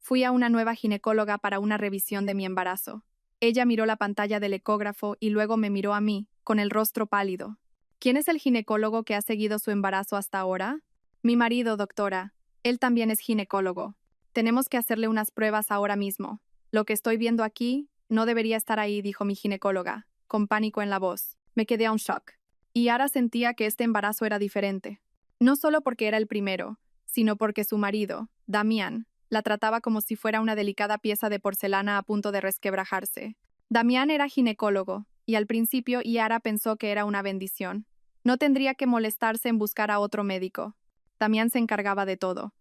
Fui a una nueva ginecóloga para una revisión de mi embarazo. Ella miró la pantalla del ecógrafo y luego me miró a mí, con el rostro pálido. ¿Quién es el ginecólogo que ha seguido su embarazo hasta ahora? Mi marido, doctora. Él también es ginecólogo. Tenemos que hacerle unas pruebas ahora mismo. Lo que estoy viendo aquí no debería estar ahí, dijo mi ginecóloga, con pánico en la voz. Me quedé a un shock. Y ahora sentía que este embarazo era diferente. No solo porque era el primero, sino porque su marido, Damián, la trataba como si fuera una delicada pieza de porcelana a punto de resquebrajarse. Damián era ginecólogo, y al principio Yara pensó que era una bendición. No tendría que molestarse en buscar a otro médico. Damián se encargaba de todo.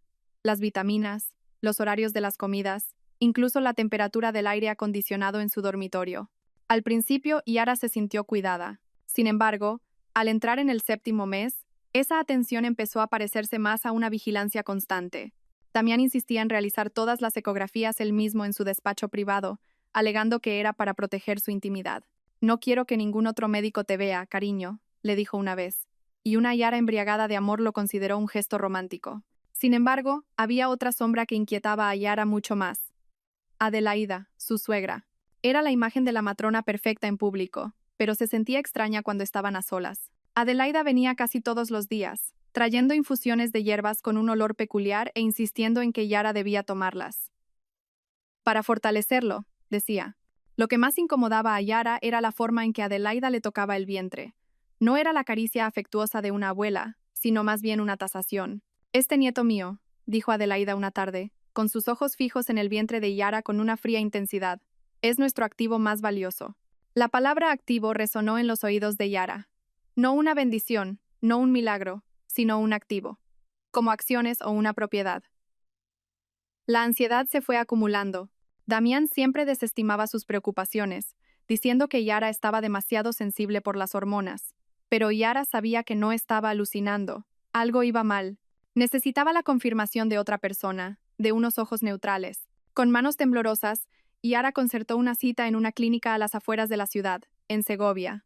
Las vitaminas, los horarios de las comidas, incluso la temperatura del aire acondicionado en su dormitorio. Al principio Yara se sintió cuidada. Sin embargo, al entrar en el 7º mes, esa atención empezó a parecerse más a una vigilancia constante. Damián insistía en realizar todas las ecografías él mismo en su despacho privado, alegando que era para proteger su intimidad. No quiero que ningún otro médico te vea, cariño, le dijo una vez, y una Yara embriagada de amor lo consideró un gesto romántico. Sin embargo, había otra sombra que inquietaba a Yara mucho más. Adelaida, su suegra. Era la imagen de la matrona perfecta en público, pero se sentía extraña cuando estaban a solas. Adelaida venía casi todos los días, trayendo infusiones de hierbas con un olor peculiar e insistiendo en que Yara debía tomarlas. Para fortalecerlo, decía. Lo que más incomodaba a Yara era la forma en que Adelaida le tocaba el vientre. No era la caricia afectuosa de una abuela, sino más bien una tasación. «Este nieto mío», dijo Adelaida una tarde, con sus ojos fijos en el vientre de Yara con una fría intensidad, «es nuestro activo más valioso». La palabra activo resonó en los oídos de Yara. No una bendición, no un milagro, sino un activo. Como acciones o una propiedad. La ansiedad se fue acumulando. Damián siempre desestimaba sus preocupaciones, diciendo que Yara estaba demasiado sensible por las hormonas. Pero Yara sabía que no estaba alucinando. Algo iba mal. Necesitaba la confirmación de otra persona, de unos ojos neutrales. Con manos temblorosas, Yara concertó una cita en una clínica a las afueras de la ciudad, en Segovia.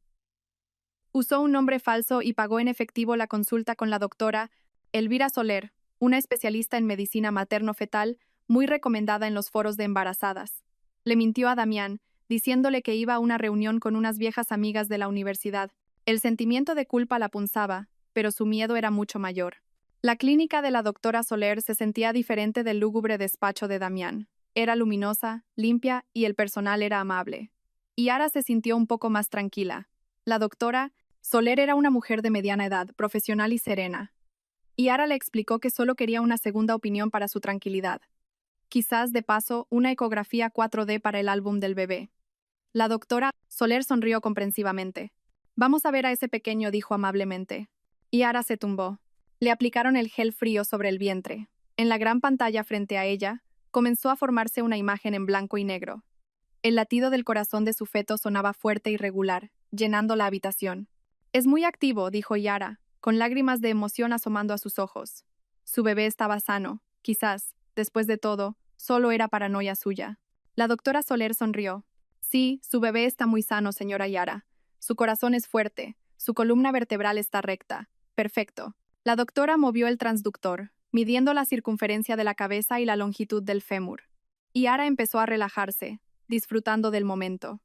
Usó un nombre falso y pagó en efectivo la consulta con la doctora Elvira Soler, una especialista en medicina materno-fetal muy recomendada en los foros de embarazadas. Le mintió a Damián, diciéndole que iba a una reunión con unas viejas amigas de la universidad. El sentimiento de culpa la punzaba, pero su miedo era mucho mayor. La clínica de la doctora Soler se sentía diferente del lúgubre despacho de Damián. Era luminosa, limpia y el personal era amable. Yara se sintió un poco más tranquila. La doctora Soler era una mujer de mediana edad, profesional y serena. Yara le explicó que solo quería una segunda opinión para su tranquilidad. Quizás, de paso, una ecografía 4D para el álbum del bebé. La doctora Soler sonrió comprensivamente. «Vamos a ver a ese pequeño», dijo amablemente. Yara se tumbó. Le aplicaron el gel frío sobre el vientre. En la gran pantalla frente a ella, comenzó a formarse una imagen en blanco y negro. El latido del corazón de su feto sonaba fuerte y regular, llenando la habitación. «Es muy activo», dijo Yara, con lágrimas de emoción asomando a sus ojos. Su bebé estaba sano. Quizás, después de todo, solo era paranoia suya. La doctora Soler sonrió. «Sí, su bebé está muy sano, señora Yara. Su corazón es fuerte, su columna vertebral está recta. Perfecto». La doctora movió el transductor, midiendo la circunferencia de la cabeza y la longitud del fémur. Yara empezó a relajarse, disfrutando del momento.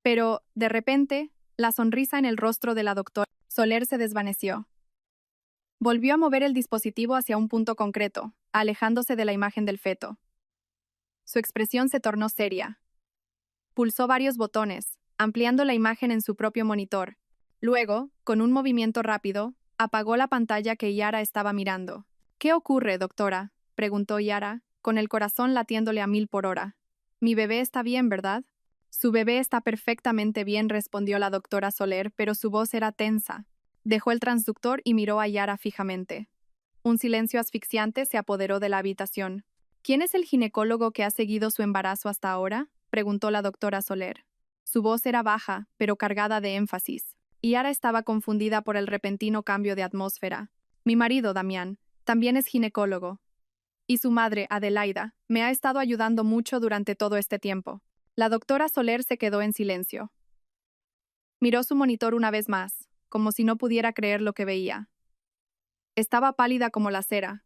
Pero, de repente, la sonrisa en el rostro de la doctora Soler se desvaneció. Volvió a mover el dispositivo hacia un punto concreto, alejándose de la imagen del feto. Su expresión se tornó seria. Pulsó varios botones, ampliando la imagen en su propio monitor. Luego, con un movimiento rápido, apagó la pantalla que Yara estaba mirando. «¿Qué ocurre, doctora?», preguntó Yara, con el corazón latiéndole a 1000 por hora. «Mi bebé está bien, ¿verdad?». «Su bebé está perfectamente bien», respondió la doctora Soler, pero su voz era tensa. Dejó el transductor y miró a Yara fijamente. Un silencio asfixiante se apoderó de la habitación. «¿Quién es el ginecólogo que ha seguido su embarazo hasta ahora?», preguntó la doctora Soler. Su voz era baja, pero cargada de énfasis. Yara estaba confundida por el repentino cambio de atmósfera. «Mi marido, Damián, también es ginecólogo. Y su madre, Adelaida, me ha estado ayudando mucho durante todo este tiempo». La doctora Soler se quedó en silencio. Miró su monitor una vez más, como si no pudiera creer lo que veía. Estaba pálida como la cera.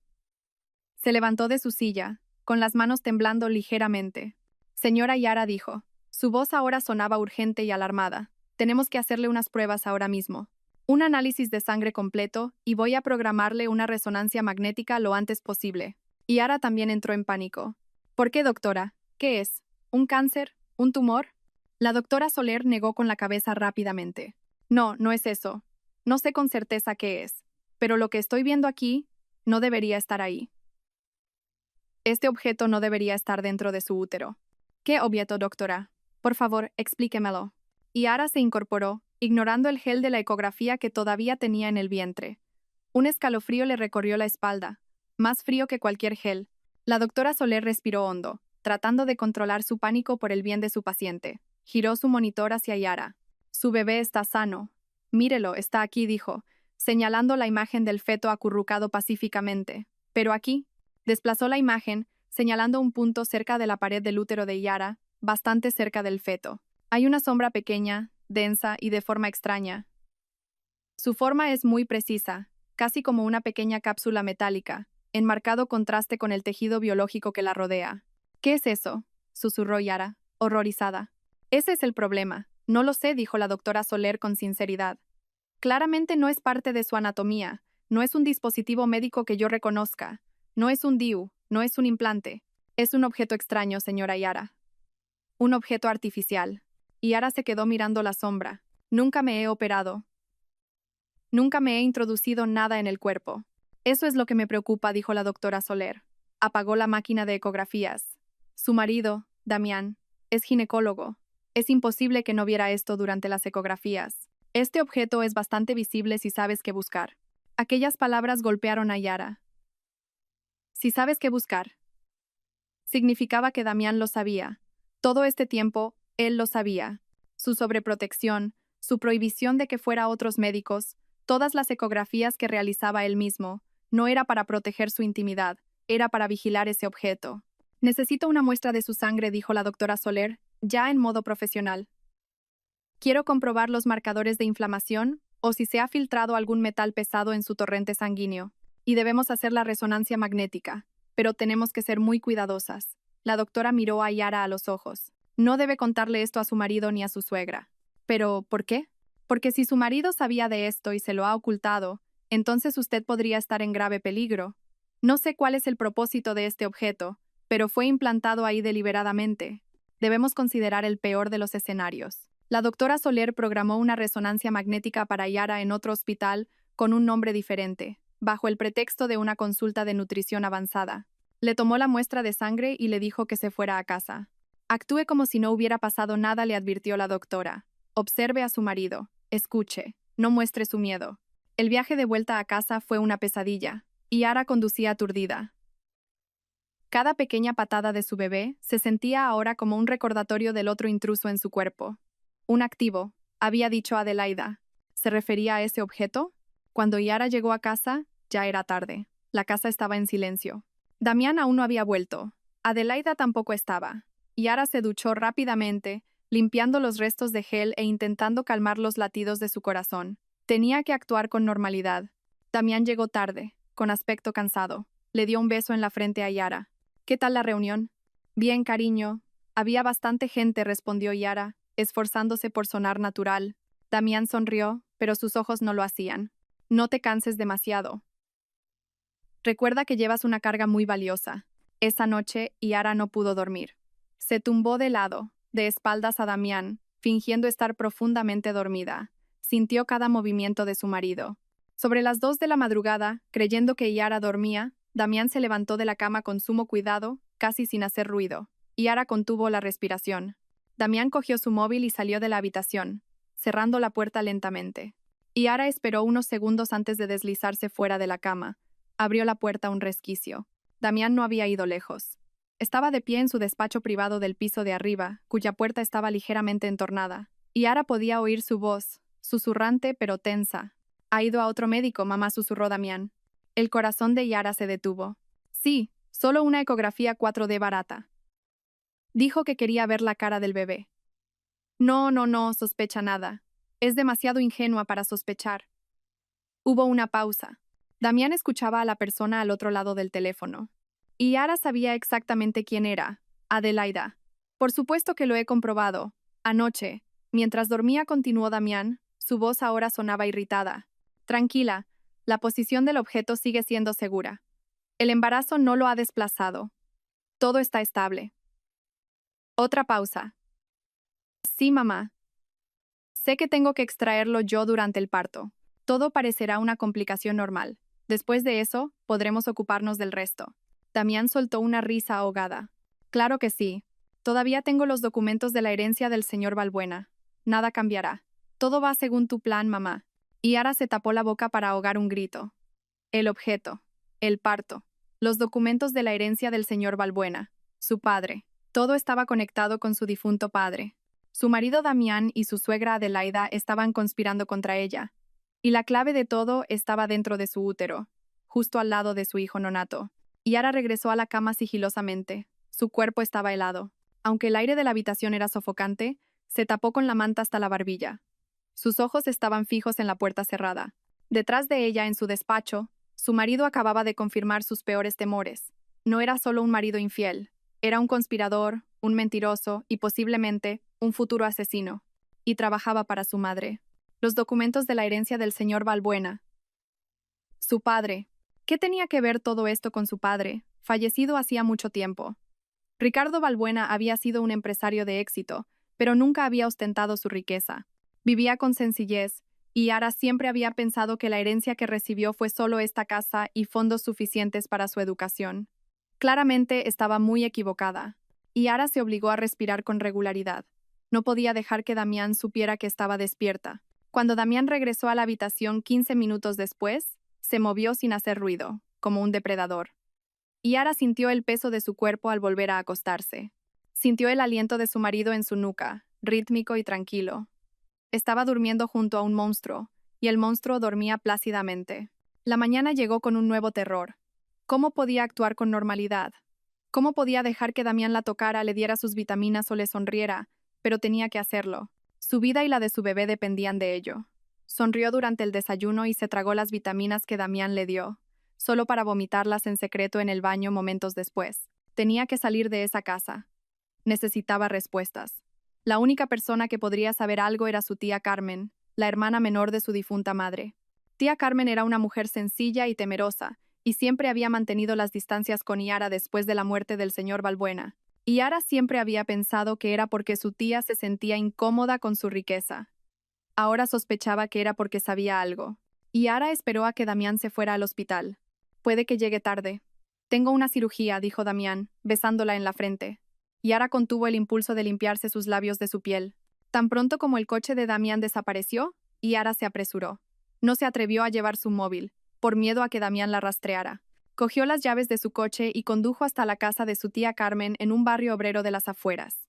Se levantó de su silla, con las manos temblando ligeramente. Señora Yara dijo. Su voz ahora sonaba urgente y alarmada. Tenemos que hacerle unas pruebas ahora mismo. Un análisis de sangre completo y voy a programarle una resonancia magnética lo antes posible. Yara también entró en pánico. ¿Por qué, doctora? ¿Qué es? ¿Un cáncer? ¿Un tumor? La doctora Soler negó con la cabeza rápidamente. No, no es eso. No sé con certeza qué es. Pero lo que estoy viendo aquí no debería estar ahí. Este objeto no debería estar dentro de su útero. ¿Qué objeto, doctora? Por favor, explíquemelo. Yara se incorporó, ignorando el gel de la ecografía que todavía tenía en el vientre. Un escalofrío le recorrió la espalda, más frío que cualquier gel. La doctora Soler respiró hondo, tratando de controlar su pánico por el bien de su paciente. Giró su monitor hacia Yara. Su bebé está sano. Mírelo, está aquí, dijo, señalando la imagen del feto acurrucado pacíficamente. Pero aquí, desplazó la imagen, señalando un punto cerca de la pared del útero de Yara, bastante cerca del feto. Hay una sombra pequeña, densa y de forma extraña. Su forma es muy precisa, casi como una pequeña cápsula metálica, en marcado contraste con el tejido biológico que la rodea. ¿Qué es eso?, susurró Yara, horrorizada. Ese es el problema. No lo sé, dijo la doctora Soler con sinceridad. Claramente no es parte de su anatomía, no es un dispositivo médico que yo reconozca, no es un DIU, no es un implante. Es un objeto extraño, señora Yara. Un objeto artificial. Yara se quedó mirando la sombra. Nunca me he operado. Nunca me he introducido nada en el cuerpo. Eso es lo que me preocupa, dijo la doctora Soler. Apagó la máquina de ecografías. Su marido, Damián, es ginecólogo. Es imposible que no viera esto durante las ecografías. Este objeto es bastante visible si sabes qué buscar. Aquellas palabras golpearon a Yara. Si sabes qué buscar. Significaba que Damián lo sabía. Todo este tiempo, él lo sabía. Su sobreprotección, su prohibición de que fuera a otros médicos, todas las ecografías que realizaba él mismo, no era para proteger su intimidad, era para vigilar ese objeto. Necesito una muestra de su sangre, dijo la doctora Soler, ya en modo profesional. Quiero comprobar los marcadores de inflamación o si se ha filtrado algún metal pesado en su torrente sanguíneo. Y debemos hacer la resonancia magnética, pero tenemos que ser muy cuidadosas. La doctora miró a Yara a los ojos. No debe contarle esto a su marido ni a su suegra. ¿Pero por qué? Porque si su marido sabía de esto y se lo ha ocultado, entonces usted podría estar en grave peligro. No sé cuál es el propósito de este objeto, pero fue implantado ahí deliberadamente. Debemos considerar el peor de los escenarios. La doctora Soler programó una resonancia magnética para Yara en otro hospital con un nombre diferente, bajo el pretexto de una consulta de nutrición avanzada. Le tomó la muestra de sangre y le dijo que se fuera a casa. Actúe como si no hubiera pasado nada, le advirtió la doctora. Observe a su marido. Escuche. No muestre su miedo. El viaje de vuelta a casa fue una pesadilla, y Yara conducía aturdida. Cada pequeña patada de su bebé se sentía ahora como un recordatorio del otro intruso en su cuerpo. Un activo, había dicho Adelaida. ¿Se refería a ese objeto? Cuando Yara llegó a casa, ya era tarde. La casa estaba en silencio. Damián aún no había vuelto. Adelaida tampoco estaba. Yara se duchó rápidamente, limpiando los restos de gel e intentando calmar los latidos de su corazón. Tenía que actuar con normalidad. Damián llegó tarde, con aspecto cansado. Le dio un beso en la frente a Yara. ¿Qué tal la reunión? Bien, cariño. Había bastante gente, respondió Yara, esforzándose por sonar natural. Damián sonrió, pero sus ojos no lo hacían. No te canses demasiado. Recuerda que llevas una carga muy valiosa. Esa noche, Yara no pudo dormir. Se tumbó de lado, de espaldas a Damián, fingiendo estar profundamente dormida. Sintió cada movimiento de su marido. Sobre las 2 de la madrugada, creyendo que Yara dormía, Damián se levantó de la cama con sumo cuidado, casi sin hacer ruido. Yara contuvo la respiración. Damián cogió su móvil y salió de la habitación, cerrando la puerta lentamente. Yara esperó unos segundos antes de deslizarse fuera de la cama. Abrió la puerta un resquicio. Damián no había ido lejos. Estaba de pie en su despacho privado del piso de arriba, cuya puerta estaba ligeramente entornada. Yara podía oír su voz, susurrante pero tensa. «¿Ha ido a otro médico, mamá?», susurró Damián. El corazón de Yara se detuvo. «Sí, solo una ecografía 4D barata». Dijo que quería ver la cara del bebé. No, sospecha nada. Es demasiado ingenua para sospechar». Hubo una pausa. Damián escuchaba a la persona al otro lado del teléfono. Y Yara sabía exactamente quién era, Adelaida. Por supuesto que lo he comprobado. Anoche, mientras dormía, continuó Damián, su voz ahora sonaba irritada. Tranquila, la posición del objeto sigue siendo segura. El embarazo no lo ha desplazado. Todo está estable. Otra pausa. Sí, mamá. Sé que tengo que extraerlo yo durante el parto. Todo parecerá una complicación normal. Después de eso, podremos ocuparnos del resto. Damián soltó una risa ahogada. Claro que sí. Todavía tengo los documentos de la herencia del señor Balbuena. Nada cambiará. Todo va según tu plan, mamá. Y Ara se tapó la boca para ahogar un grito. El objeto. El parto. Los documentos de la herencia del señor Balbuena. Su padre. Todo estaba conectado con su difunto padre. Su marido Damián y su suegra Adelaida estaban conspirando contra ella. Y la clave de todo estaba dentro de su útero, justo al lado de su hijo nonato. Yara regresó a la cama sigilosamente. Su cuerpo estaba helado. Aunque el aire de la habitación era sofocante, se tapó con la manta hasta la barbilla. Sus ojos estaban fijos en la puerta cerrada. Detrás de ella, en su despacho, su marido acababa de confirmar sus peores temores. No era solo un marido infiel, era un conspirador, un mentiroso y posiblemente un futuro asesino. Y trabajaba para su madre. Los documentos de la herencia del señor Balbuena. Su padre. ¿Qué tenía que ver todo esto con su padre, fallecido hacía mucho tiempo? Ricardo Balbuena había sido un empresario de éxito, pero nunca había ostentado su riqueza. Vivía con sencillez, y Yara siempre había pensado que la herencia que recibió fue solo esta casa y fondos suficientes para su educación. Claramente estaba muy equivocada, y Yara se obligó a respirar con regularidad. No podía dejar que Damián supiera que estaba despierta. Cuando Damián regresó a la habitación 15 minutos después, se movió sin hacer ruido, como un depredador. Yara sintió el peso de su cuerpo al volver a acostarse. Sintió el aliento de su marido en su nuca, rítmico y tranquilo. Estaba durmiendo junto a un monstruo, y el monstruo dormía plácidamente. La mañana llegó con un nuevo terror. ¿Cómo podía actuar con normalidad? ¿Cómo podía dejar que Damián la tocara, le diera sus vitaminas o le sonriera? Pero tenía que hacerlo. Su vida y la de su bebé dependían de ello. Sonrió durante el desayuno y se tragó las vitaminas que Damián le dio, solo para vomitarlas en secreto en el baño momentos después. Tenía que salir de esa casa. Necesitaba respuestas. La única persona que podría saber algo era su tía Carmen, la hermana menor de su difunta madre. Tía Carmen era una mujer sencilla y temerosa, y siempre había mantenido las distancias con Yara después de la muerte del señor Balbuena. Y Yara siempre había pensado que era porque su tía se sentía incómoda con su riqueza. Ahora sospechaba que era porque sabía algo. Y Yara esperó a que Damián se fuera al hospital. Puede que llegue tarde. Tengo una cirugía, dijo Damián, besándola en la frente. Yara contuvo el impulso de limpiarse sus labios de su piel. Tan pronto como el coche de Damián desapareció, Yara se apresuró. No se atrevió a llevar su móvil, por miedo a que Damián la rastreara. Cogió las llaves de su coche y condujo hasta la casa de su tía Carmen en un barrio obrero de las afueras.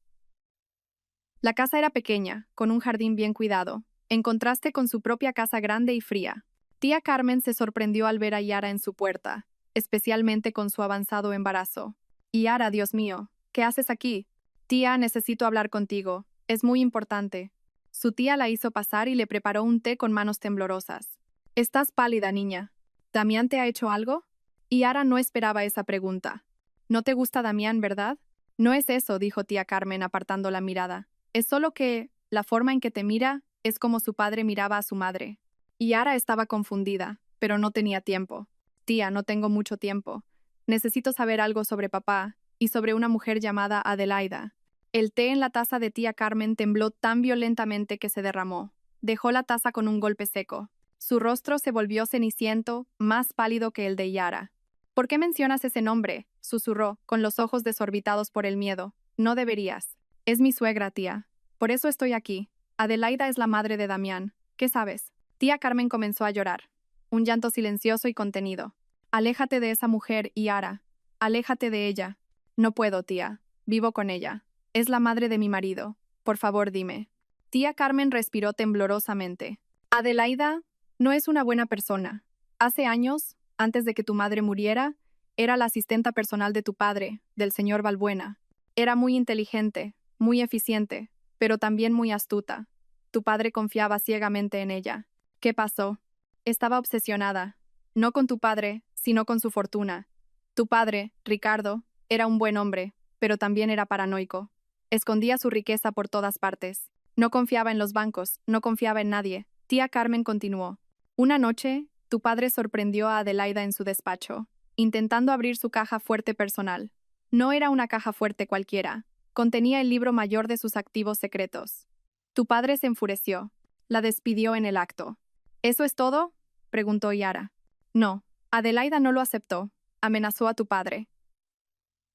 La casa era pequeña, con un jardín bien cuidado, en contraste con su propia casa grande y fría. Tía Carmen se sorprendió al ver a Yara en su puerta, especialmente con su avanzado embarazo. Yara, Dios mío, ¿qué haces aquí? Tía, necesito hablar contigo. Es muy importante. Su tía la hizo pasar y le preparó un té con manos temblorosas. Estás pálida, niña. ¿Damián te ha hecho algo? Yara no esperaba esa pregunta. No te gusta Damián, ¿verdad? No es eso, dijo tía Carmen apartando la mirada. Es solo que, la forma en que te mira, es como su padre miraba a su madre. Yara estaba confundida, pero no tenía tiempo. Tía, no tengo mucho tiempo. Necesito saber algo sobre papá y sobre una mujer llamada Adelaida. El té en la taza de tía Carmen tembló tan violentamente que se derramó. Dejó la taza con un golpe seco. Su rostro se volvió ceniciento, más pálido que el de Yara. ¿Por qué mencionas ese nombre?, susurró, con los ojos desorbitados por el miedo. No deberías. Es mi suegra, tía. Por eso estoy aquí. Adelaida es la madre de Damián. ¿Qué sabes? Tía Carmen comenzó a llorar. Un llanto silencioso y contenido. Aléjate de esa mujer, Yara. Aléjate de ella. No puedo, tía. Vivo con ella. Es la madre de mi marido. Por favor, dime. Tía Carmen respiró temblorosamente. Adelaida no es una buena persona. Hace años, antes de que tu madre muriera, era la asistenta personal de tu padre, del señor Balbuena. Era muy inteligente, muy eficiente, pero también muy astuta. Tu padre confiaba ciegamente en ella. ¿Qué pasó? Estaba obsesionada, no con tu padre, sino con su fortuna. Tu padre, Ricardo, era un buen hombre, pero también era paranoico. Escondía su riqueza por todas partes. No confiaba en los bancos, no confiaba en nadie. Tía Carmen continuó. Una noche, tu padre sorprendió a Adelaida en su despacho, intentando abrir su caja fuerte personal. No era una caja fuerte cualquiera. Contenía el libro mayor de sus activos secretos. Tu padre se enfureció. La despidió en el acto. ¿Eso es todo?, preguntó Yara. No, Adelaida no lo aceptó. Amenazó a tu padre.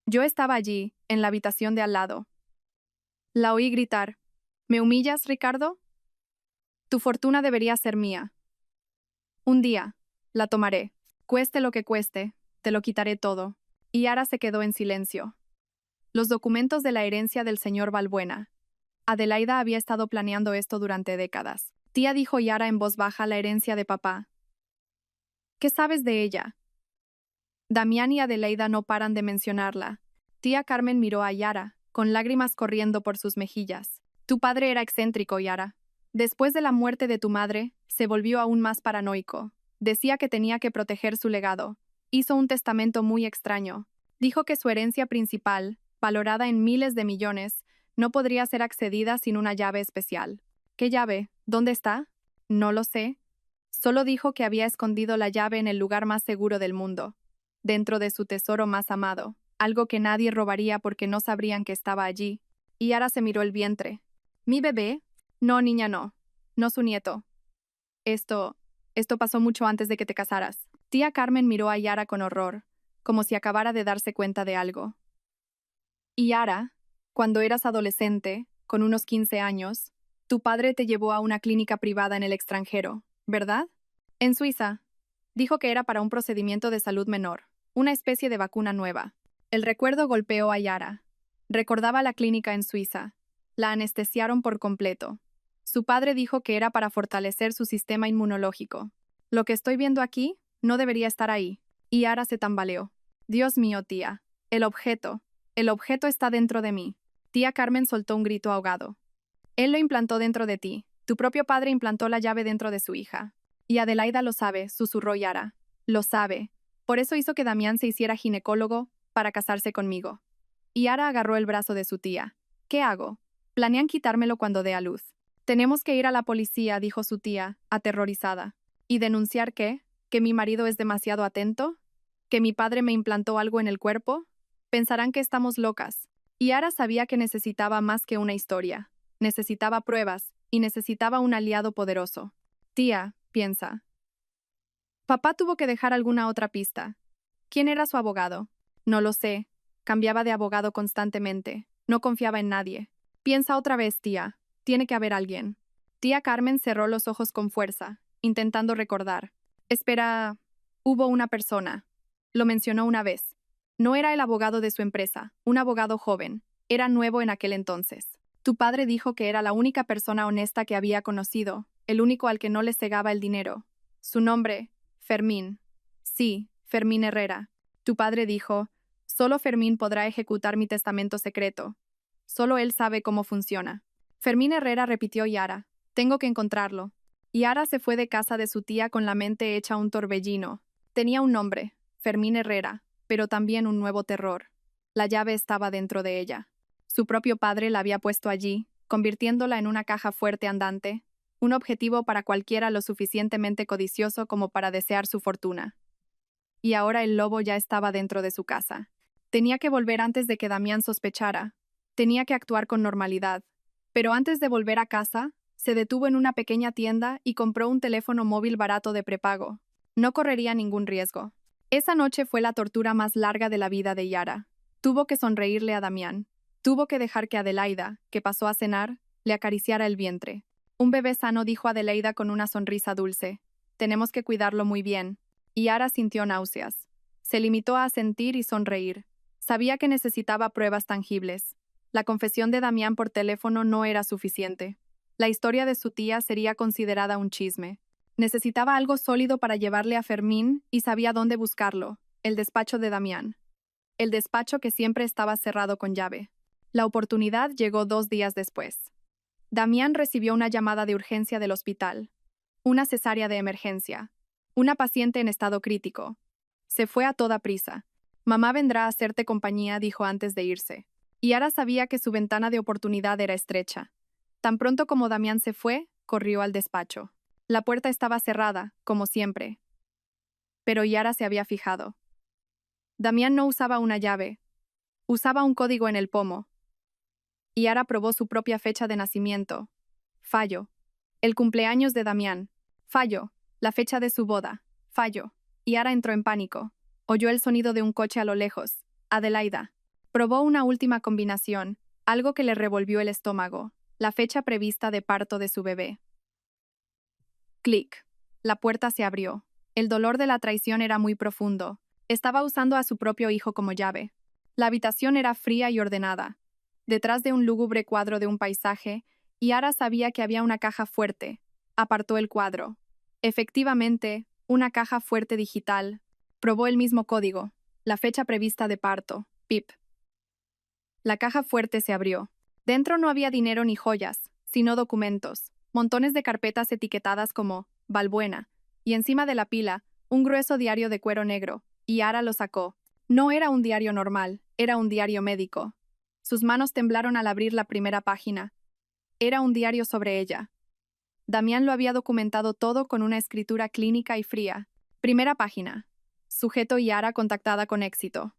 Yo estaba allí, en la habitación de al lado. La oí gritar. ¿Me humillas, Ricardo? Tu fortuna debería ser mía. Un día, la tomaré. Cueste lo que cueste, te lo quitaré todo. Y Yara se quedó en silencio. Los documentos de la herencia del señor Valbuena. Adelaida había estado planeando esto durante décadas. Tía, dijo Yara en voz baja, la herencia de papá. ¿Qué sabes de ella? Damián y Adelaida no paran de mencionarla. Tía Carmen miró a Yara, con lágrimas corriendo por sus mejillas. Tu padre era excéntrico, Yara. Después de la muerte de tu madre, se volvió aún más paranoico. Decía que tenía que proteger su legado. Hizo un testamento muy extraño. Dijo que su herencia principal, valorada en miles de millones, no podría ser accedida sin una llave especial. ¿Qué llave? ¿Dónde está? No lo sé. Solo dijo que había escondido la llave en el lugar más seguro del mundo, dentro de su tesoro más amado, algo que nadie robaría porque no sabrían que estaba allí. Y Yara se miró el vientre. ¿Mi bebé? No, niña, no. No su nieto. Esto pasó mucho antes de que te casaras. Tía Carmen miró a Yara con horror, como si acabara de darse cuenta de algo. Y Yara, cuando eras adolescente, con unos 15 años, tu padre te llevó a una clínica privada en el extranjero, ¿verdad? En Suiza. Dijo que era para un procedimiento de salud menor, una especie de vacuna nueva. El recuerdo golpeó a Yara. Recordaba la clínica en Suiza. La anestesiaron por completo. Su padre dijo que era para fortalecer su sistema inmunológico. Lo que estoy viendo aquí no debería estar ahí. Y Yara se tambaleó. Dios mío, tía. El objeto está dentro de mí. Tía Carmen soltó un grito ahogado. Él lo implantó dentro de ti. Tu propio padre implantó la llave dentro de su hija. Y Adelaida lo sabe, susurró Yara. Lo sabe. Por eso hizo que Damián se hiciera ginecólogo, para casarse conmigo. Y Yara agarró el brazo de su tía. ¿Qué hago? Planean quitármelo cuando dé a luz. Tenemos que ir a la policía, dijo su tía, aterrorizada. ¿Y denunciar qué? ¿Que mi marido es demasiado atento? ¿Que mi padre me implantó algo en el cuerpo? Pensarán que estamos locas. Y Yara sabía que necesitaba más que una historia. Necesitaba pruebas, y necesitaba un aliado poderoso. Tía, piensa. Papá tuvo que dejar alguna otra pista. ¿Quién era su abogado? No lo sé. Cambiaba de abogado constantemente. No confiaba en nadie. Piensa otra vez, tía. Tiene que haber alguien. Tía Carmen cerró los ojos con fuerza, intentando recordar. Espera, hubo una persona. Lo mencionó una vez. No era el abogado de su empresa, un abogado joven. Era nuevo en aquel entonces. Tu padre dijo que era la única persona honesta que había conocido, el único al que no le cegaba el dinero. Su nombre, Fermín. Sí, Fermín Herrera. Tu padre dijo, solo Fermín podrá ejecutar mi testamento secreto. Solo él sabe cómo funciona. Fermín Herrera, repitió Yara. Tengo que encontrarlo. Yara se fue de casa de su tía con la mente hecha un torbellino. Tenía un nombre, Fermín Herrera, pero también un nuevo terror. La llave estaba dentro de ella. Su propio padre la había puesto allí, convirtiéndola en una caja fuerte andante, un objetivo para cualquiera lo suficientemente codicioso como para desear su fortuna. Y ahora el lobo ya estaba dentro de su casa. Tenía que volver antes de que Damián sospechara. Tenía que actuar con normalidad. Pero antes de volver a casa, se detuvo en una pequeña tienda y compró un teléfono móvil barato de prepago. No correría ningún riesgo. Esa noche fue la tortura más larga de la vida de Yara. Tuvo que sonreírle a Damián. Tuvo que dejar que Adelaida, que pasó a cenar, le acariciara el vientre. Un bebé sano, dijo Adelaida con una sonrisa dulce. Tenemos que cuidarlo muy bien. Y Yara sintió náuseas. Se limitó a asentir y sonreír. Sabía que necesitaba pruebas tangibles. La confesión de Damián por teléfono no era suficiente. La historia de su tía sería considerada un chisme. Necesitaba algo sólido para llevarle a Fermín y sabía dónde buscarlo, el despacho de Damián. El despacho que siempre estaba cerrado con llave. La oportunidad llegó 2 días después. Damián recibió una llamada de urgencia del hospital. Una cesárea de emergencia. Una paciente en estado crítico. Se fue a toda prisa. Mamá vendrá a hacerte compañía, dijo antes de irse. Yara sabía que su ventana de oportunidad era estrecha. Tan pronto como Damián se fue, corrió al despacho. La puerta estaba cerrada, como siempre. Pero Yara se había fijado. Damián no usaba una llave. Usaba un código en el pomo. Yara probó su propia fecha de nacimiento. Fallo. El cumpleaños de Damián. Fallo. La fecha de su boda. Fallo. Yara entró en pánico. Oyó el sonido de un coche a lo lejos. Adelaida. Probó una última combinación, algo que le revolvió el estómago. La fecha prevista de parto de su bebé. Clic. La puerta se abrió. El dolor de la traición era muy profundo. Estaba usando a su propio hijo como llave. La habitación era fría y ordenada. Detrás de un lúgubre cuadro de un paisaje, Yara sabía que había una caja fuerte. Apartó el cuadro. Efectivamente, una caja fuerte digital. Probó el mismo código. La fecha prevista de parto. Pip. La caja fuerte se abrió. Dentro no había dinero ni joyas, sino documentos, montones de carpetas etiquetadas como Valbuena, y encima de la pila, un grueso diario de cuero negro, y Yara lo sacó. No era un diario normal, era un diario médico. Sus manos temblaron al abrir la primera página. Era un diario sobre ella. Damián lo había documentado todo con una escritura clínica y fría. Primera página. Sujeto Yara contactada con éxito.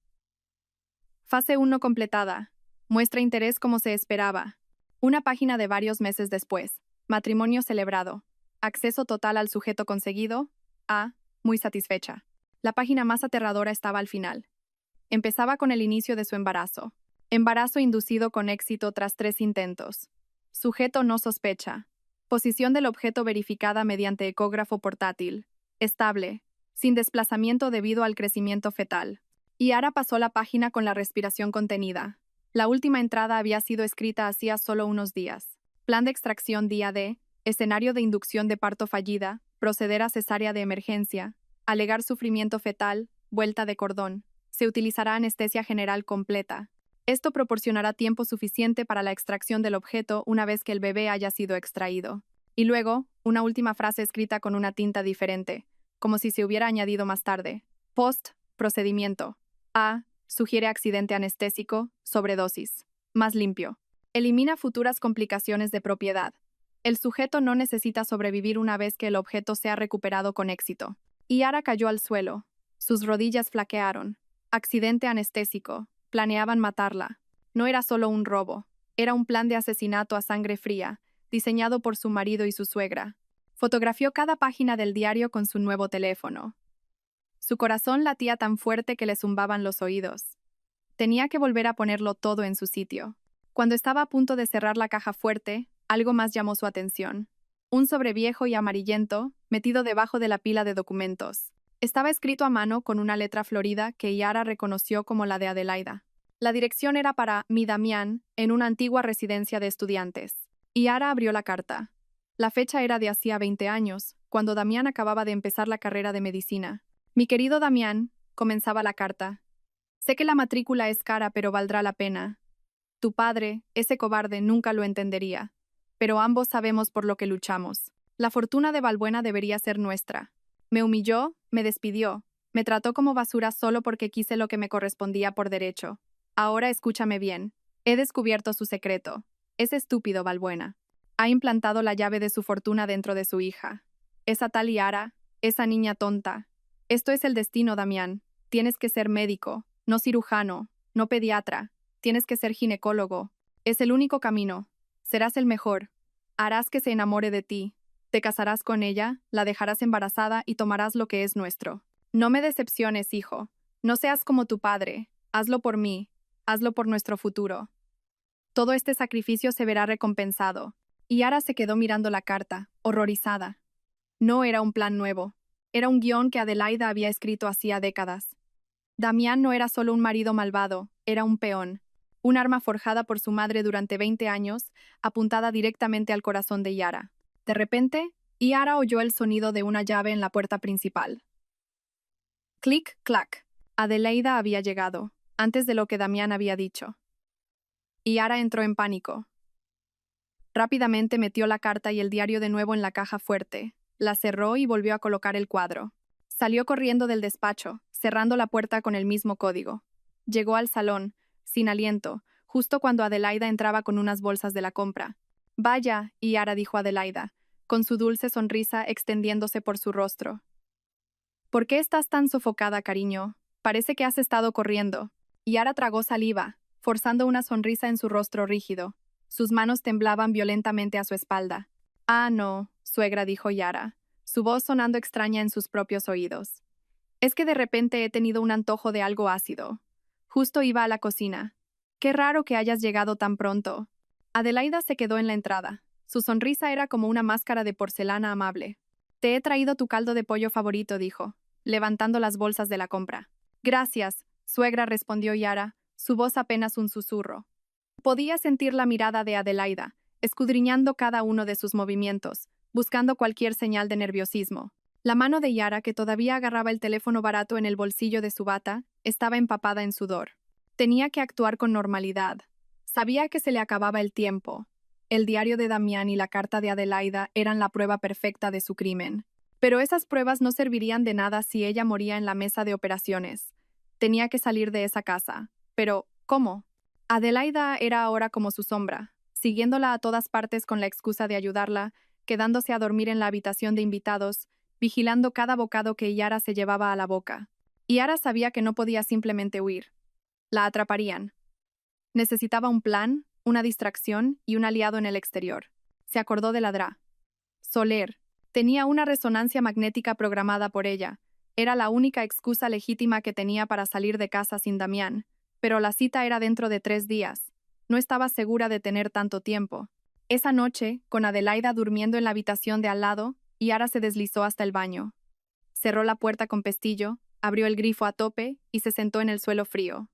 Fase 1 completada. Muestra interés como se esperaba. Una página de varios meses después. Matrimonio celebrado. Acceso total al sujeto conseguido. Muy satisfecha. La página más aterradora estaba al final. Empezaba con el inicio de su embarazo. Embarazo inducido con éxito tras 3 intentos. Sujeto no sospecha. Posición del objeto verificada mediante ecógrafo portátil. Estable. Sin desplazamiento debido al crecimiento fetal. Yara pasó la página con la respiración contenida. La última entrada había sido escrita hacía solo unos días. Plan de extracción día D, escenario de inducción de parto fallida, proceder a cesárea de emergencia, alegar sufrimiento fetal, vuelta de cordón. Se utilizará anestesia general completa. Esto proporcionará tiempo suficiente para la extracción del objeto una vez que el bebé haya sido extraído. Y luego, una última frase escrita con una tinta diferente, como si se hubiera añadido más tarde. Post, procedimiento. Sugiere accidente anestésico, sobredosis. Más limpio. Elimina futuras complicaciones de propiedad. El sujeto no necesita sobrevivir una vez que el objeto sea recuperado con éxito. Yara cayó al suelo. Sus rodillas flaquearon. Accidente anestésico. Planeaban matarla. No era solo un robo. Era un plan de asesinato a sangre fría, diseñado por su marido y su suegra. Fotografió cada página del diario con su nuevo teléfono. Su corazón latía tan fuerte que le zumbaban los oídos. Tenía que volver a ponerlo todo en su sitio. Cuando estaba a punto de cerrar la caja fuerte, algo más llamó su atención. Un sobre viejo y amarillento, metido debajo de la pila de documentos. Estaba escrito a mano con una letra florida que Yara reconoció como la de Adelaida. La dirección era para mi Damián, en una antigua residencia de estudiantes. Yara abrió la carta. La fecha era de hacía 20 años, cuando Damián acababa de empezar la carrera de medicina. Mi querido Damián, comenzaba la carta. Sé que la matrícula es cara, pero valdrá la pena. Tu padre, ese cobarde, nunca lo entendería. Pero ambos sabemos por lo que luchamos. La fortuna de Valbuena debería ser nuestra. Me humilló, me despidió, me trató como basura solo porque quise lo que me correspondía por derecho. Ahora escúchame bien. He descubierto su secreto. Es estúpido, Valbuena. Ha implantado la llave de su fortuna dentro de su hija. Esa tal Yara, esa niña tonta. Esto es el destino, Damián. Tienes que ser médico, no cirujano, no pediatra. Tienes que ser ginecólogo. Es el único camino. Serás el mejor. Harás que se enamore de ti. Te casarás con ella, la dejarás embarazada y tomarás lo que es nuestro. No me decepciones, hijo. No seas como tu padre. Hazlo por mí. Hazlo por nuestro futuro. Todo este sacrificio se verá recompensado. Y Yara se quedó mirando la carta, horrorizada. No era un plan nuevo. Era un guión que Adelaida había escrito hacía décadas. Damián no era solo un marido malvado, era un peón. Un arma forjada por su madre durante 20 años, apuntada directamente al corazón de Yara. De repente, Yara oyó el sonido de una llave en la puerta principal. Clic, clac. Adelaida había llegado, antes de lo que Damián había dicho. Yara entró en pánico. Rápidamente metió la carta y el diario de nuevo en la caja fuerte. La cerró y volvió a colocar el cuadro. Salió corriendo del despacho, cerrando la puerta con el mismo código. Llegó al salón, sin aliento, justo cuando Adelaida entraba con unas bolsas de la compra. «Vaya», Yara dijo Adelaida, con su dulce sonrisa extendiéndose por su rostro. «¿Por qué estás tan sofocada, cariño? Parece que has estado corriendo». Yara tragó saliva, forzando una sonrisa en su rostro rígido. Sus manos temblaban violentamente a su espalda. «Ah, no», suegra, dijo Yara, su voz sonando extraña en sus propios oídos. «Es que de repente he tenido un antojo de algo ácido. Justo iba a la cocina. Qué raro que hayas llegado tan pronto». Adelaida se quedó en la entrada. Su sonrisa era como una máscara de porcelana amable. «Te he traído tu caldo de pollo favorito», dijo, levantando las bolsas de la compra. «Gracias», suegra, respondió Yara, su voz apenas un susurro. Podía sentir la mirada de Adelaida, escudriñando cada uno de sus movimientos, buscando cualquier señal de nerviosismo. La mano de Yara, que todavía agarraba el teléfono barato en el bolsillo de su bata, estaba empapada en sudor. Tenía que actuar con normalidad. Sabía que se le acababa el tiempo. El diario de Damián y la carta de Adelaida eran la prueba perfecta de su crimen. Pero esas pruebas no servirían de nada si ella moría en la mesa de operaciones. Tenía que salir de esa casa. Pero, ¿cómo? Adelaida era ahora como su sombra, siguiéndola a todas partes con la excusa de ayudarla, quedándose a dormir en la habitación de invitados, vigilando cada bocado que Yara se llevaba a la boca. Yara sabía que no podía simplemente huir. La atraparían. Necesitaba un plan, una distracción y un aliado en el exterior. Se acordó de Ladrá. Soler. Tenía una resonancia magnética programada por ella. Era la única excusa legítima que tenía para salir de casa sin Damián. Pero la cita era dentro de 3 días. No estaba segura de tener tanto tiempo. Esa noche, con Adelaida durmiendo en la habitación de al lado, Yara se deslizó hasta el baño. Cerró la puerta con pestillo, abrió el grifo a tope y se sentó en el suelo frío.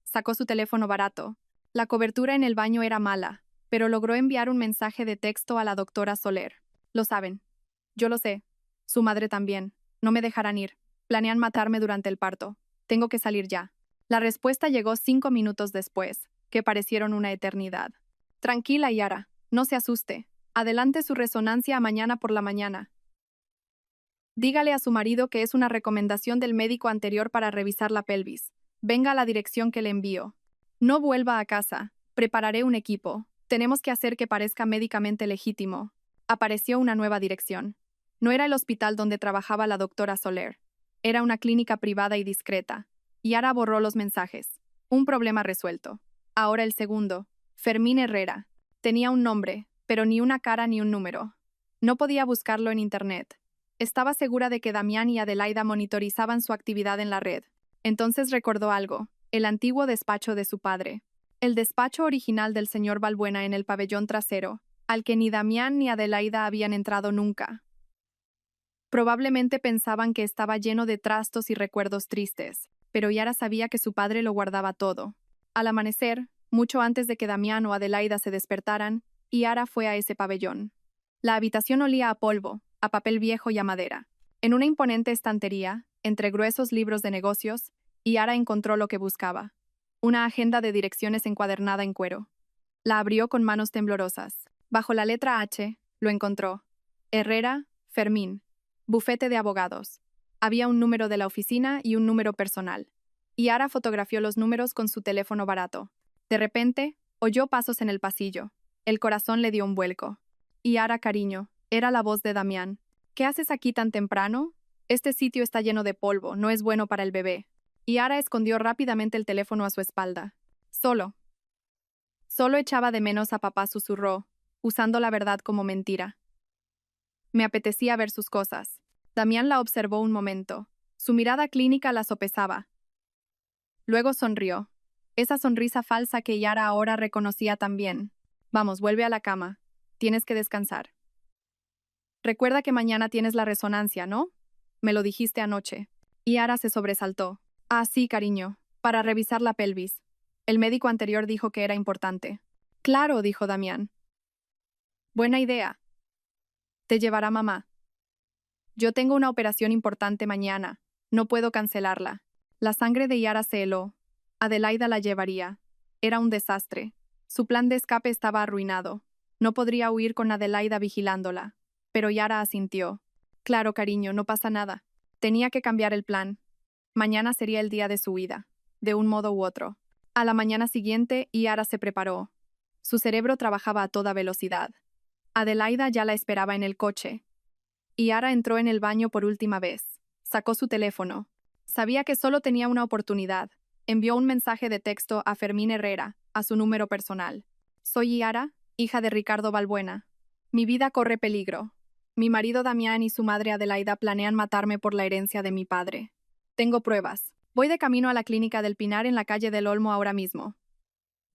Sacó su teléfono barato. La cobertura en el baño era mala, pero logró enviar un mensaje de texto a la doctora Soler. «Lo saben. Yo lo sé. Su madre también. No me dejarán ir. Planean matarme durante el parto. Tengo que salir ya». La respuesta llegó 5 minutos después, que parecieron una eternidad. «Tranquila, Yara. No se asuste. Adelante su resonancia a mañana por la mañana. Dígale a su marido que es una recomendación del médico anterior para revisar la pelvis. Venga a la dirección que le envío. No vuelva a casa. Prepararé un equipo. Tenemos que hacer que parezca médicamente legítimo». Apareció una nueva dirección. No era el hospital donde trabajaba la doctora Soler. Era una clínica privada y discreta. Yara borró los mensajes. Un problema resuelto. Ahora el segundo. Fermín Herrera. Tenía un nombre, pero ni una cara ni un número. No podía buscarlo en internet. Estaba segura de que Damián y Adelaida monitorizaban su actividad en la red. Entonces recordó algo, el antiguo despacho de su padre. El despacho original del señor Balbuena en el pabellón trasero, al que ni Damián ni Adelaida habían entrado nunca. Probablemente pensaban que estaba lleno de trastos y recuerdos tristes, pero Yara sabía que su padre lo guardaba todo. Al amanecer, mucho antes de que Damián o Adelaida se despertaran, Yara fue a ese pabellón. La habitación olía a polvo, a papel viejo y a madera. En una imponente estantería, entre gruesos libros de negocios, Yara encontró lo que buscaba. Una agenda de direcciones encuadernada en cuero. La abrió con manos temblorosas. Bajo la letra H, lo encontró. Herrera, Fermín. Bufete de abogados. Había un número de la oficina y un número personal. Yara fotografió los números con su teléfono barato. De repente, oyó pasos en el pasillo. El corazón le dio un vuelco. «Yara, cariño», era la voz de Damián. «¿Qué haces aquí tan temprano? Este sitio está lleno de polvo, no es bueno para el bebé». Yara escondió rápidamente el teléfono a su espalda. Solo echaba de menos a papá», susurró, usando la verdad como mentira. Me apetecía ver sus cosas. Damián la observó un momento. Su mirada clínica la sopesaba. Luego sonrió. Esa sonrisa falsa que Yara ahora reconocía también. «Vamos, vuelve a la cama. Tienes que descansar. Recuerda que mañana tienes la resonancia, ¿no? Me lo dijiste anoche». Yara se sobresaltó. «Ah, sí, cariño. Para revisar la pelvis. El médico anterior dijo que era importante». «Claro», dijo Damián. «Buena idea. Te llevará mamá. Yo tengo una operación importante mañana. No puedo cancelarla». La sangre de Yara se heló. Adelaida la llevaría. Era un desastre. Su plan de escape estaba arruinado. No podría huir con Adelaida vigilándola. Pero Yara asintió. «Claro, cariño, no pasa nada. Tenía que cambiar el plan». Mañana sería el día de su huida, de un modo u otro. A la mañana siguiente, Yara se preparó. Su cerebro trabajaba a toda velocidad. Adelaida ya la esperaba en el coche. Yara entró en el baño por última vez. Sacó su teléfono. Sabía que solo tenía una oportunidad. Envió un mensaje de texto a Fermín Herrera, a su número personal. Soy Yara, hija de Ricardo Balbuena. Mi vida corre peligro. Mi marido Damián y su madre Adelaida planean matarme por la herencia de mi padre. Tengo pruebas. Voy de camino a la clínica del Pinar en la calle del Olmo ahora mismo.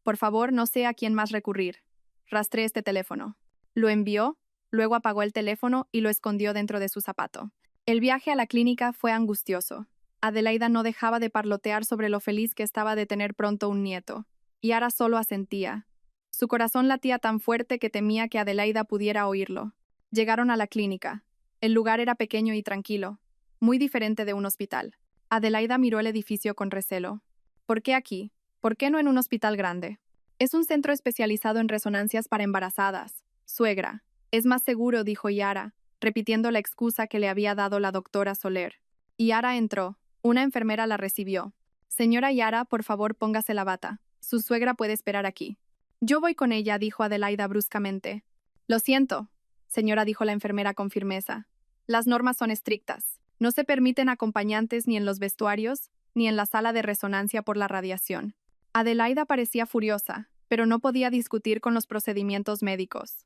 Por favor, no sé a quién más recurrir. Rastré este teléfono. Lo envió, luego apagó el teléfono y lo escondió dentro de su zapato. El viaje a la clínica fue angustioso. Adelaida no dejaba de parlotear sobre lo feliz que estaba de tener pronto un nieto. Yara solo asentía. Su corazón latía tan fuerte que temía que Adelaida pudiera oírlo. Llegaron a la clínica. El lugar era pequeño y tranquilo, muy diferente de un hospital. Adelaida miró el edificio con recelo. ¿Por qué aquí? ¿Por qué no en un hospital grande? Es un centro especializado en resonancias para embarazadas. Suegra. Es más seguro, dijo Yara, repitiendo la excusa que le había dado la doctora Soler. Yara entró. Una enfermera la recibió. Señora Yara, por favor, póngase la bata. Su suegra puede esperar aquí. Yo voy con ella, dijo Adelaida bruscamente. Lo siento, señora, dijo la enfermera con firmeza. Las normas son estrictas. No se permiten acompañantes ni en los vestuarios, ni en la sala de resonancia por la radiación. Adelaida parecía furiosa, pero no podía discutir con los procedimientos médicos.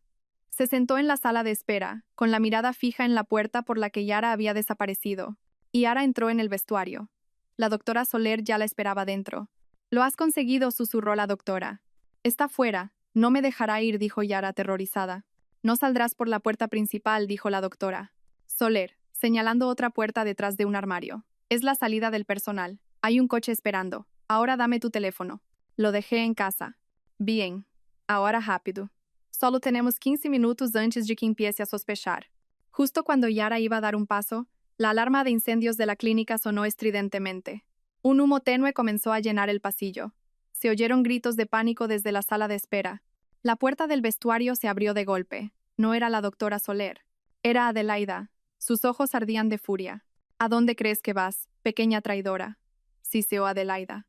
Se sentó en la sala de espera, con la mirada fija en la puerta por la que Yara había desaparecido. Yara entró en el vestuario. La doctora Soler ya la esperaba dentro. Lo has conseguido, susurró la doctora. Está fuera. No me dejará ir, dijo Yara aterrorizada. No saldrás por la puerta principal, dijo la doctora Soler, señalando otra puerta detrás de un armario. Es la salida del personal. Hay un coche esperando. Ahora dame tu teléfono. Lo dejé en casa. Bien. Ahora rápido. Solo tenemos 15 minutos antes de que empiece a sospechar. Justo cuando Yara iba a dar un paso, la alarma de incendios de la clínica sonó estridentemente. Un humo tenue comenzó a llenar el pasillo. Se oyeron gritos de pánico desde la sala de espera. La puerta del vestuario se abrió de golpe. No era la doctora Soler. Era Adelaida. Sus ojos ardían de furia. ¿A dónde crees que vas, pequeña traidora?, siseó Adelaida.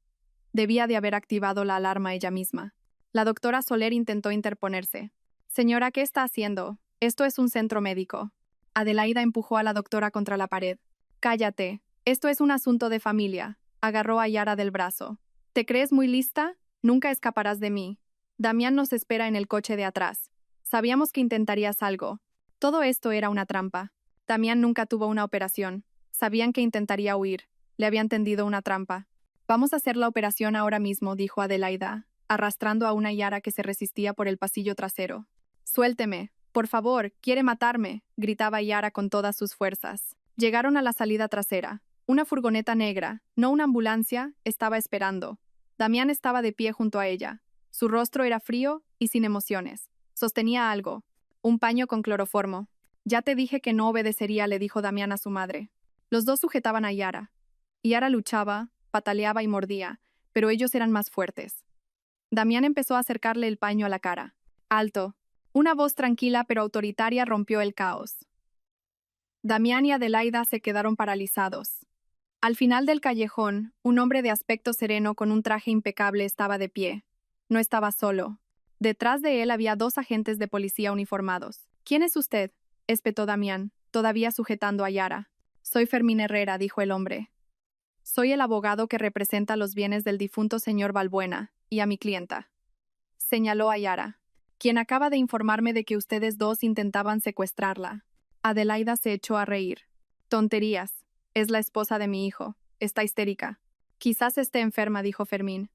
Debía de haber activado la alarma ella misma. La doctora Soler intentó interponerse. Señora, ¿qué está haciendo? Esto es un centro médico. Adelaida empujó a la doctora contra la pared. Cállate. Esto es un asunto de familia. Agarró a Yara del brazo. ¿Te crees muy lista? Nunca escaparás de mí. Damián nos espera en el coche de atrás. Sabíamos que intentarías algo. Todo esto era una trampa. Damián nunca tuvo una operación. Sabían que intentaría huir. Le habían tendido una trampa. Vamos a hacer la operación ahora mismo, dijo Adelaida, arrastrando a una Yara que se resistía por el pasillo trasero. Suélteme. Por favor, quiere matarme, gritaba Yara con todas sus fuerzas. Llegaron a la salida trasera. Una furgoneta negra, no una ambulancia, estaba esperando. Damián estaba de pie junto a ella. Su rostro era frío y sin emociones. Sostenía algo. Un paño con cloroformo. Ya te dije que no obedecería, le dijo Damián a su madre. Los dos sujetaban a Yara. Yara luchaba, pataleaba y mordía, pero ellos eran más fuertes. Damián empezó a acercarle el paño a la cara. Alto. Una voz tranquila pero autoritaria rompió el caos. Damián y Adelaida se quedaron paralizados. Al final del callejón, un hombre de aspecto sereno con un traje impecable estaba de pie. No estaba solo. Detrás de él había 2 agentes de policía uniformados. ¿Quién es usted?, espetó Damián, todavía sujetando a Yara. Soy Fermín Herrera, dijo el hombre. Soy el abogado que representa los bienes del difunto señor Balbuena, y a mi clienta. Señaló a Yara, quien acaba de informarme de que ustedes 2 intentaban secuestrarla. Adelaida se echó a reír. Tonterías. Es la esposa de mi hijo. Está histérica. Quizás esté enferma, dijo Fermín.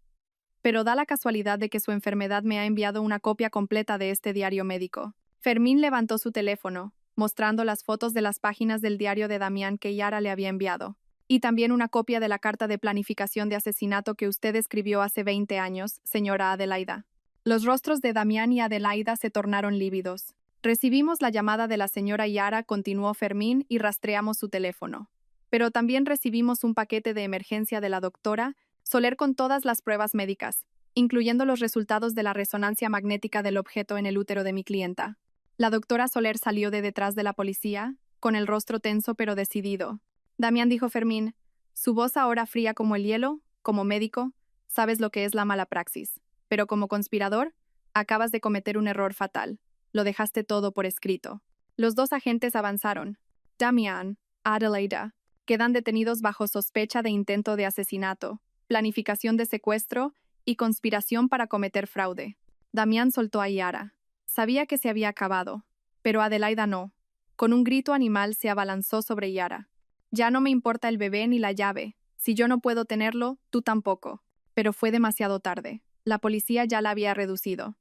Pero da la casualidad de que su enfermedad me ha enviado una copia completa de este diario médico. Fermín levantó su teléfono, mostrando las fotos de las páginas del diario de Damián que Yara le había enviado. Y también una copia de la carta de planificación de asesinato que usted escribió hace 20 años, señora Adelaida. Los rostros de Damián y Adelaida se tornaron lívidos. Recibimos la llamada de la señora Yara, continuó Fermín, y rastreamos su teléfono. Pero también recibimos un paquete de emergencia de la doctora Soler con todas las pruebas médicas, incluyendo los resultados de la resonancia magnética del objeto en el útero de mi clienta. La doctora Soler salió de detrás de la policía, con el rostro tenso pero decidido. Damián, dijo Fermín, Su voz ahora fría como el hielo, como médico, sabes lo que es la mala praxis. Pero como conspirador, acabas de cometer un error fatal. Lo dejaste todo por escrito. Los dos agentes avanzaron. Damián, Adelaida, quedan detenidos bajo sospecha de intento de asesinato, planificación de secuestro y conspiración para cometer fraude. Damián soltó a Yara. Sabía que se había acabado, pero Adelaida no. Con un grito animal se abalanzó sobre Yara. Ya no me importa el bebé ni la llave. Si yo no puedo tenerlo, tú tampoco. Pero fue demasiado tarde. La policía ya la había reducido.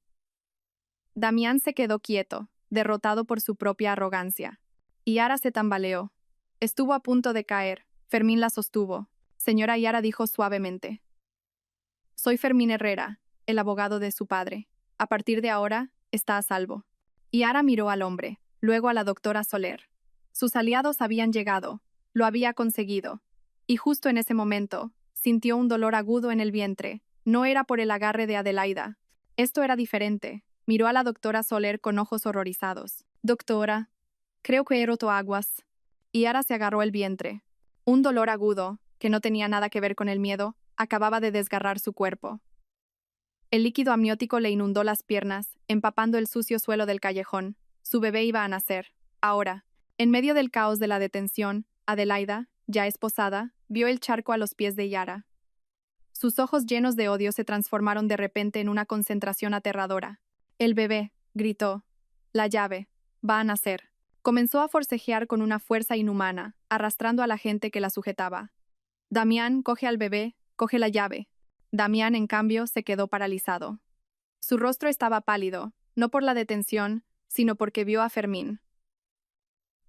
Damián se quedó quieto, derrotado por su propia arrogancia. Yara se tambaleó. Estuvo a punto de caer. Fermín la sostuvo. Señora Yara dijo suavemente. Soy Fermín Herrera, el abogado de su padre. A partir de ahora, está a salvo. Yara miró al hombre, luego a la doctora Soler. Sus aliados habían llegado. Lo había conseguido. Y justo en ese momento, sintió un dolor agudo en el vientre. No era por el agarre de Adelaida. Esto era diferente. Miró a la doctora Soler con ojos horrorizados. Doctora, creo que he roto aguas. Yara se agarró el vientre. Un dolor agudo, que no tenía nada que ver con el miedo, acababa de desgarrar su cuerpo. El líquido amniótico le inundó las piernas, empapando el sucio suelo del callejón. Su bebé iba a nacer. Ahora, en medio del caos de la detención, Adelaida, ya esposada, vio el charco a los pies de Yara. Sus ojos llenos de odio se transformaron de repente en una concentración aterradora. El bebé, gritó. La llave. Va a nacer. Comenzó a forcejear con una fuerza inhumana, arrastrando a la gente que la sujetaba. Damián coge al bebé, coge la llave. Damián, en cambio, se quedó paralizado. Su rostro estaba pálido, no por la detención, sino porque vio a Fermín.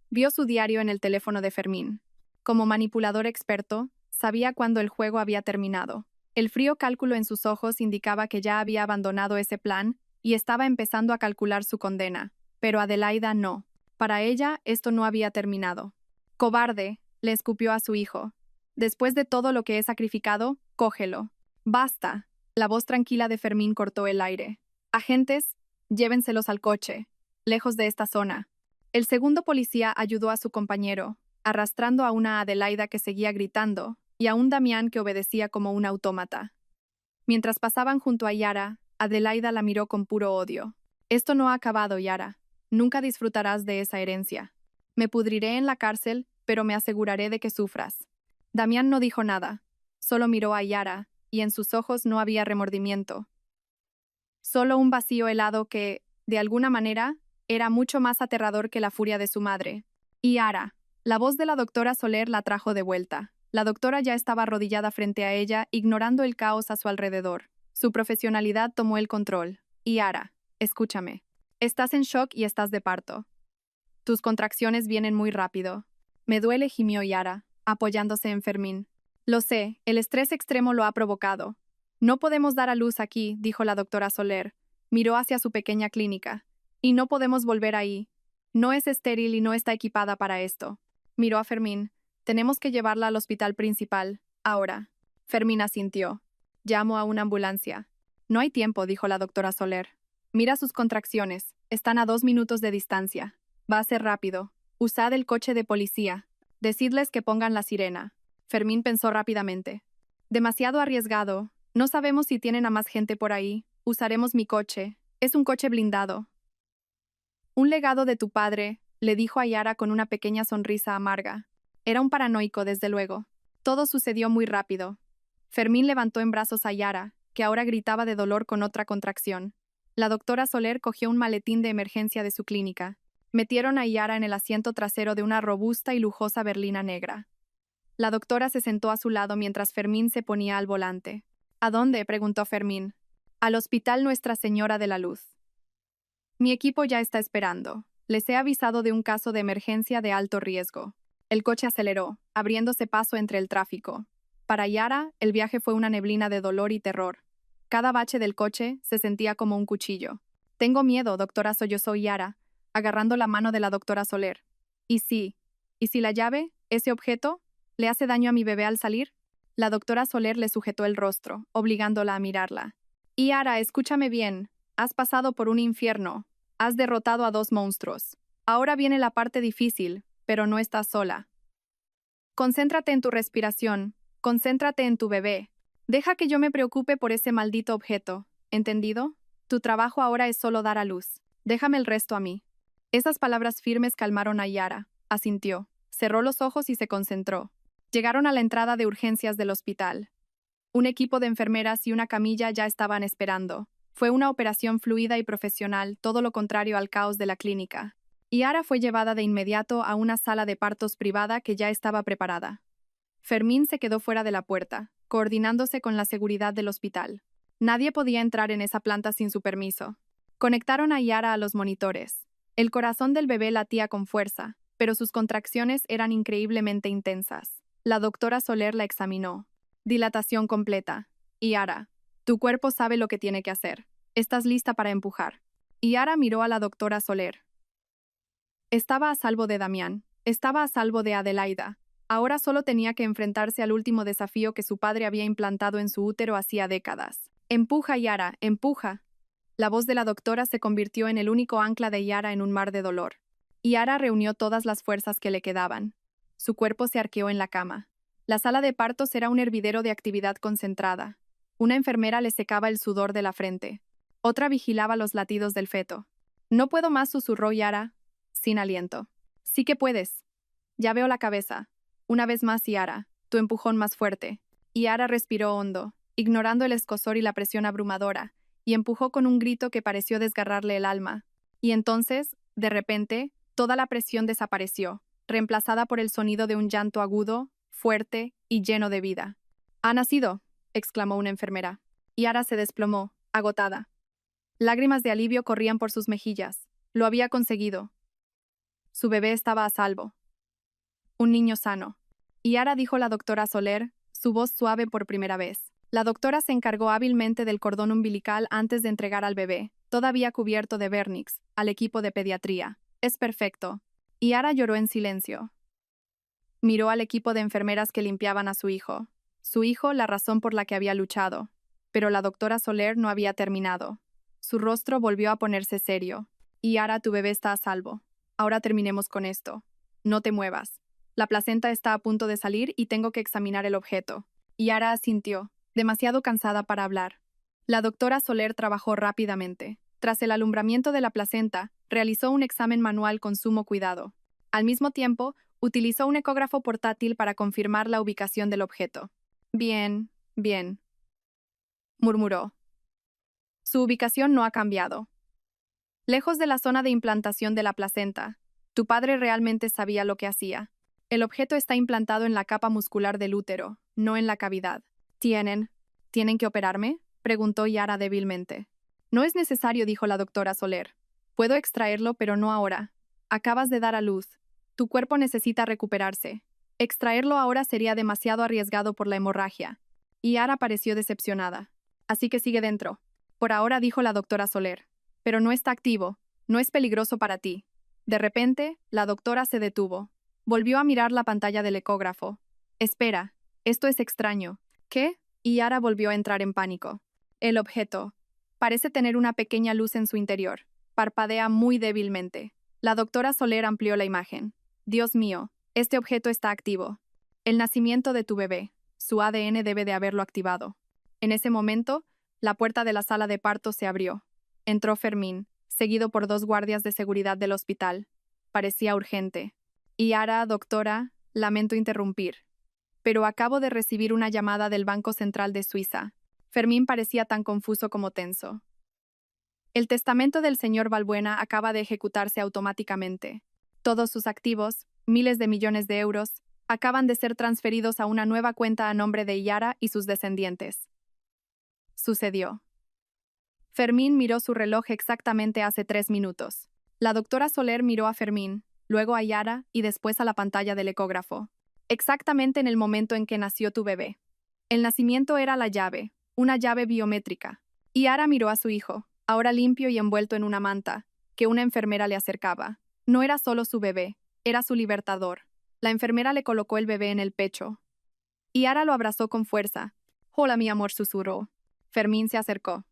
Vio su diario en el teléfono de Fermín. Como manipulador experto, sabía cuándo el juego había terminado. El frío cálculo en sus ojos indicaba que ya había abandonado ese plan y estaba empezando a calcular su condena. Pero Adelaida no. Para ella, esto no había terminado. Cobarde, le escupió a su hijo. Después de todo lo que he sacrificado, cógelo. Basta. La voz tranquila de Fermín cortó el aire. Agentes, llévenselos al coche, lejos de esta zona. El segundo policía ayudó a su compañero, arrastrando a una Adelaida que seguía gritando, y a un Damián que obedecía como un autómata. Mientras pasaban junto a Yara, Adelaida la miró con puro odio. Esto no ha acabado, Yara. Nunca disfrutarás de esa herencia. Me pudriré en la cárcel, pero me aseguraré de que sufras. Damián no dijo nada. Solo miró a Yara, y en sus ojos no había remordimiento. Solo un vacío helado que, de alguna manera, era mucho más aterrador que la furia de su madre. Yara. La voz de la doctora Soler la trajo de vuelta. La doctora ya estaba arrodillada frente a ella, ignorando el caos a su alrededor. Su profesionalidad tomó el control. Yara, escúchame. Estás en shock y estás de parto. Tus contracciones vienen muy rápido. Me duele, gimió Yara, apoyándose en Fermín. Lo sé, el estrés extremo lo ha provocado. No podemos dar a luz aquí, dijo la doctora Soler. Miró hacia su pequeña clínica. Y no podemos volver ahí. No es estéril y no está equipada para esto. Miró a Fermín. Tenemos que llevarla al hospital principal. Ahora. Fermín asintió. Llamo a una ambulancia. No hay tiempo, dijo la doctora Soler. Mira sus contracciones. Están a 2 minutos de distancia. Va a ser rápido. Usad el coche de policía. Decidles que pongan la sirena. Fermín pensó rápidamente. Demasiado arriesgado. No sabemos si tienen a más gente por ahí. Usaremos mi coche. Es un coche blindado. Un legado de tu padre, le dijo a Yara con una pequeña sonrisa amarga. Era un paranoico, desde luego. Todo sucedió muy rápido. Fermín levantó en brazos a Yara, que ahora gritaba de dolor con otra contracción. La doctora Soler cogió un maletín de emergencia de su clínica. Metieron a Yara en el asiento trasero de una robusta y lujosa berlina negra. La doctora se sentó a su lado mientras Fermín se ponía al volante. ¿A dónde?, preguntó Fermín. Al Hospital Nuestra Señora de la Luz. Mi equipo ya está esperando. Les he avisado de un caso de emergencia de alto riesgo. El coche aceleró, abriéndose paso entre el tráfico. Para Yara, el viaje fue una neblina de dolor y terror. Cada bache del coche se sentía como un cuchillo. Tengo miedo, doctora, sollozó Yara, agarrando la mano de la doctora Soler. ¿Y si la llave, ese objeto, le hace daño a mi bebé al salir? La doctora Soler le sujetó el rostro, obligándola a mirarla. Yara, escúchame bien. Has pasado por un infierno. Has derrotado a 2 monstruos. Ahora viene la parte difícil, pero no estás sola. Concéntrate en tu respiración. Concéntrate en tu bebé. Deja que yo me preocupe por ese maldito objeto. ¿Entendido? Tu trabajo ahora es solo dar a luz. Déjame el resto a mí. Esas palabras firmes calmaron a Yara. Asintió. Cerró los ojos y se concentró. Llegaron a la entrada de urgencias del hospital. Un equipo de enfermeras y una camilla ya estaban esperando. Fue una operación fluida y profesional, todo lo contrario al caos de la clínica. Yara fue llevada de inmediato a una sala de partos privada que ya estaba preparada. Fermín se quedó fuera de la puerta, coordinándose con la seguridad del hospital. Nadie podía entrar en esa planta sin su permiso. Conectaron a Yara a los monitores. El corazón del bebé latía con fuerza, pero sus contracciones eran increíblemente intensas. La doctora Soler la examinó. Dilatación completa. Yara, tu cuerpo sabe lo que tiene que hacer. Estás lista para empujar. Yara miró a la doctora Soler. Estaba a salvo de Damián. Estaba a salvo de Adelaida. Ahora solo tenía que enfrentarse al último desafío que su padre había implantado en su útero hacía décadas. Empuja, Yara, empuja. La voz de la doctora se convirtió en el único ancla de Yara en un mar de dolor. Yara reunió todas las fuerzas que le quedaban. Su cuerpo se arqueó en la cama. La sala de partos era un hervidero de actividad concentrada. Una enfermera le secaba el sudor de la frente. Otra vigilaba los latidos del feto. No puedo más, susurró Yara, sin aliento. Sí que puedes. Ya veo la cabeza. Una vez más, Yara, tu empujón más fuerte. Yara respiró hondo, ignorando el escozor y la presión abrumadora, y empujó con un grito que pareció desgarrarle el alma. Y entonces, de repente, toda la presión desapareció, reemplazada por el sonido de un llanto agudo, fuerte y lleno de vida. «¡Ha nacido!», exclamó una enfermera. Yara se desplomó, agotada. Lágrimas de alivio corrían por sus mejillas. Lo había conseguido. Su bebé estaba a salvo. Un niño sano. Yara, dijo la doctora Soler, su voz suave por primera vez. La doctora se encargó hábilmente del cordón umbilical antes de entregar al bebé, todavía cubierto de vernix, al equipo de pediatría. «Es perfecto». Yara lloró en silencio. Miró al equipo de enfermeras que limpiaban a su hijo. Su hijo, la razón por la que había luchado. Pero la doctora Soler no había terminado. Su rostro volvió a ponerse serio. «Yara, tu bebé está a salvo. Ahora terminemos con esto. No te muevas. La placenta está a punto de salir y tengo que examinar el objeto». Yara asintió, demasiado cansada para hablar. La doctora Soler trabajó rápidamente. Tras el alumbramiento de la placenta, realizó un examen manual con sumo cuidado. Al mismo tiempo, utilizó un ecógrafo portátil para confirmar la ubicación del objeto. «Bien, bien», murmuró. Su ubicación no ha cambiado. Lejos de la zona de implantación de la placenta. Tu padre realmente sabía lo que hacía. El objeto está implantado en la capa muscular del útero, no en la cavidad. ¿Tienen que operarme?», preguntó Yara débilmente. «No es necesario», dijo la doctora Soler. «Puedo extraerlo, pero no ahora. Acabas de dar a luz. Tu cuerpo necesita recuperarse. Extraerlo ahora sería demasiado arriesgado por la hemorragia». Yara pareció decepcionada. «Así que sigue dentro». «Por ahora», dijo la doctora Soler. «Pero no está activo. No es peligroso para ti». De repente, la doctora se detuvo. Volvió a mirar la pantalla del ecógrafo. «Espera, esto es extraño». «¿Qué?». Yara volvió a entrar en pánico. El objeto parece tener una pequeña luz en su interior. Parpadea muy débilmente. La doctora Soler amplió la imagen. «Dios mío, este objeto está activo. El nacimiento de tu bebé. Su ADN debe de haberlo activado». En ese momento, la puerta de la sala de parto se abrió. Entró Fermín, seguido por 2 guardias de seguridad del hospital. Parecía urgente. «Yara, doctora, lamento interrumpir, pero acabo de recibir una llamada del Banco Central de Suiza». Fermín parecía tan confuso como tenso. «El testamento del señor Balbuena acaba de ejecutarse automáticamente. Todos sus activos, miles de millones de euros, acaban de ser transferidos a una nueva cuenta a nombre de Yara y sus descendientes». Sucedió. Fermín miró su reloj exactamente hace 3 minutos. La doctora Soler miró a Fermín, luego a Yara y después a la pantalla del ecógrafo. «Exactamente en el momento en que nació tu bebé. El nacimiento era la llave, una llave biométrica». Yara miró a su hijo, ahora limpio y envuelto en una manta, que una enfermera le acercaba. No era solo su bebé, era su libertador. La enfermera le colocó el bebé en el pecho. Yara lo abrazó con fuerza. «Hola, mi amor», susurró. Fermín se acercó.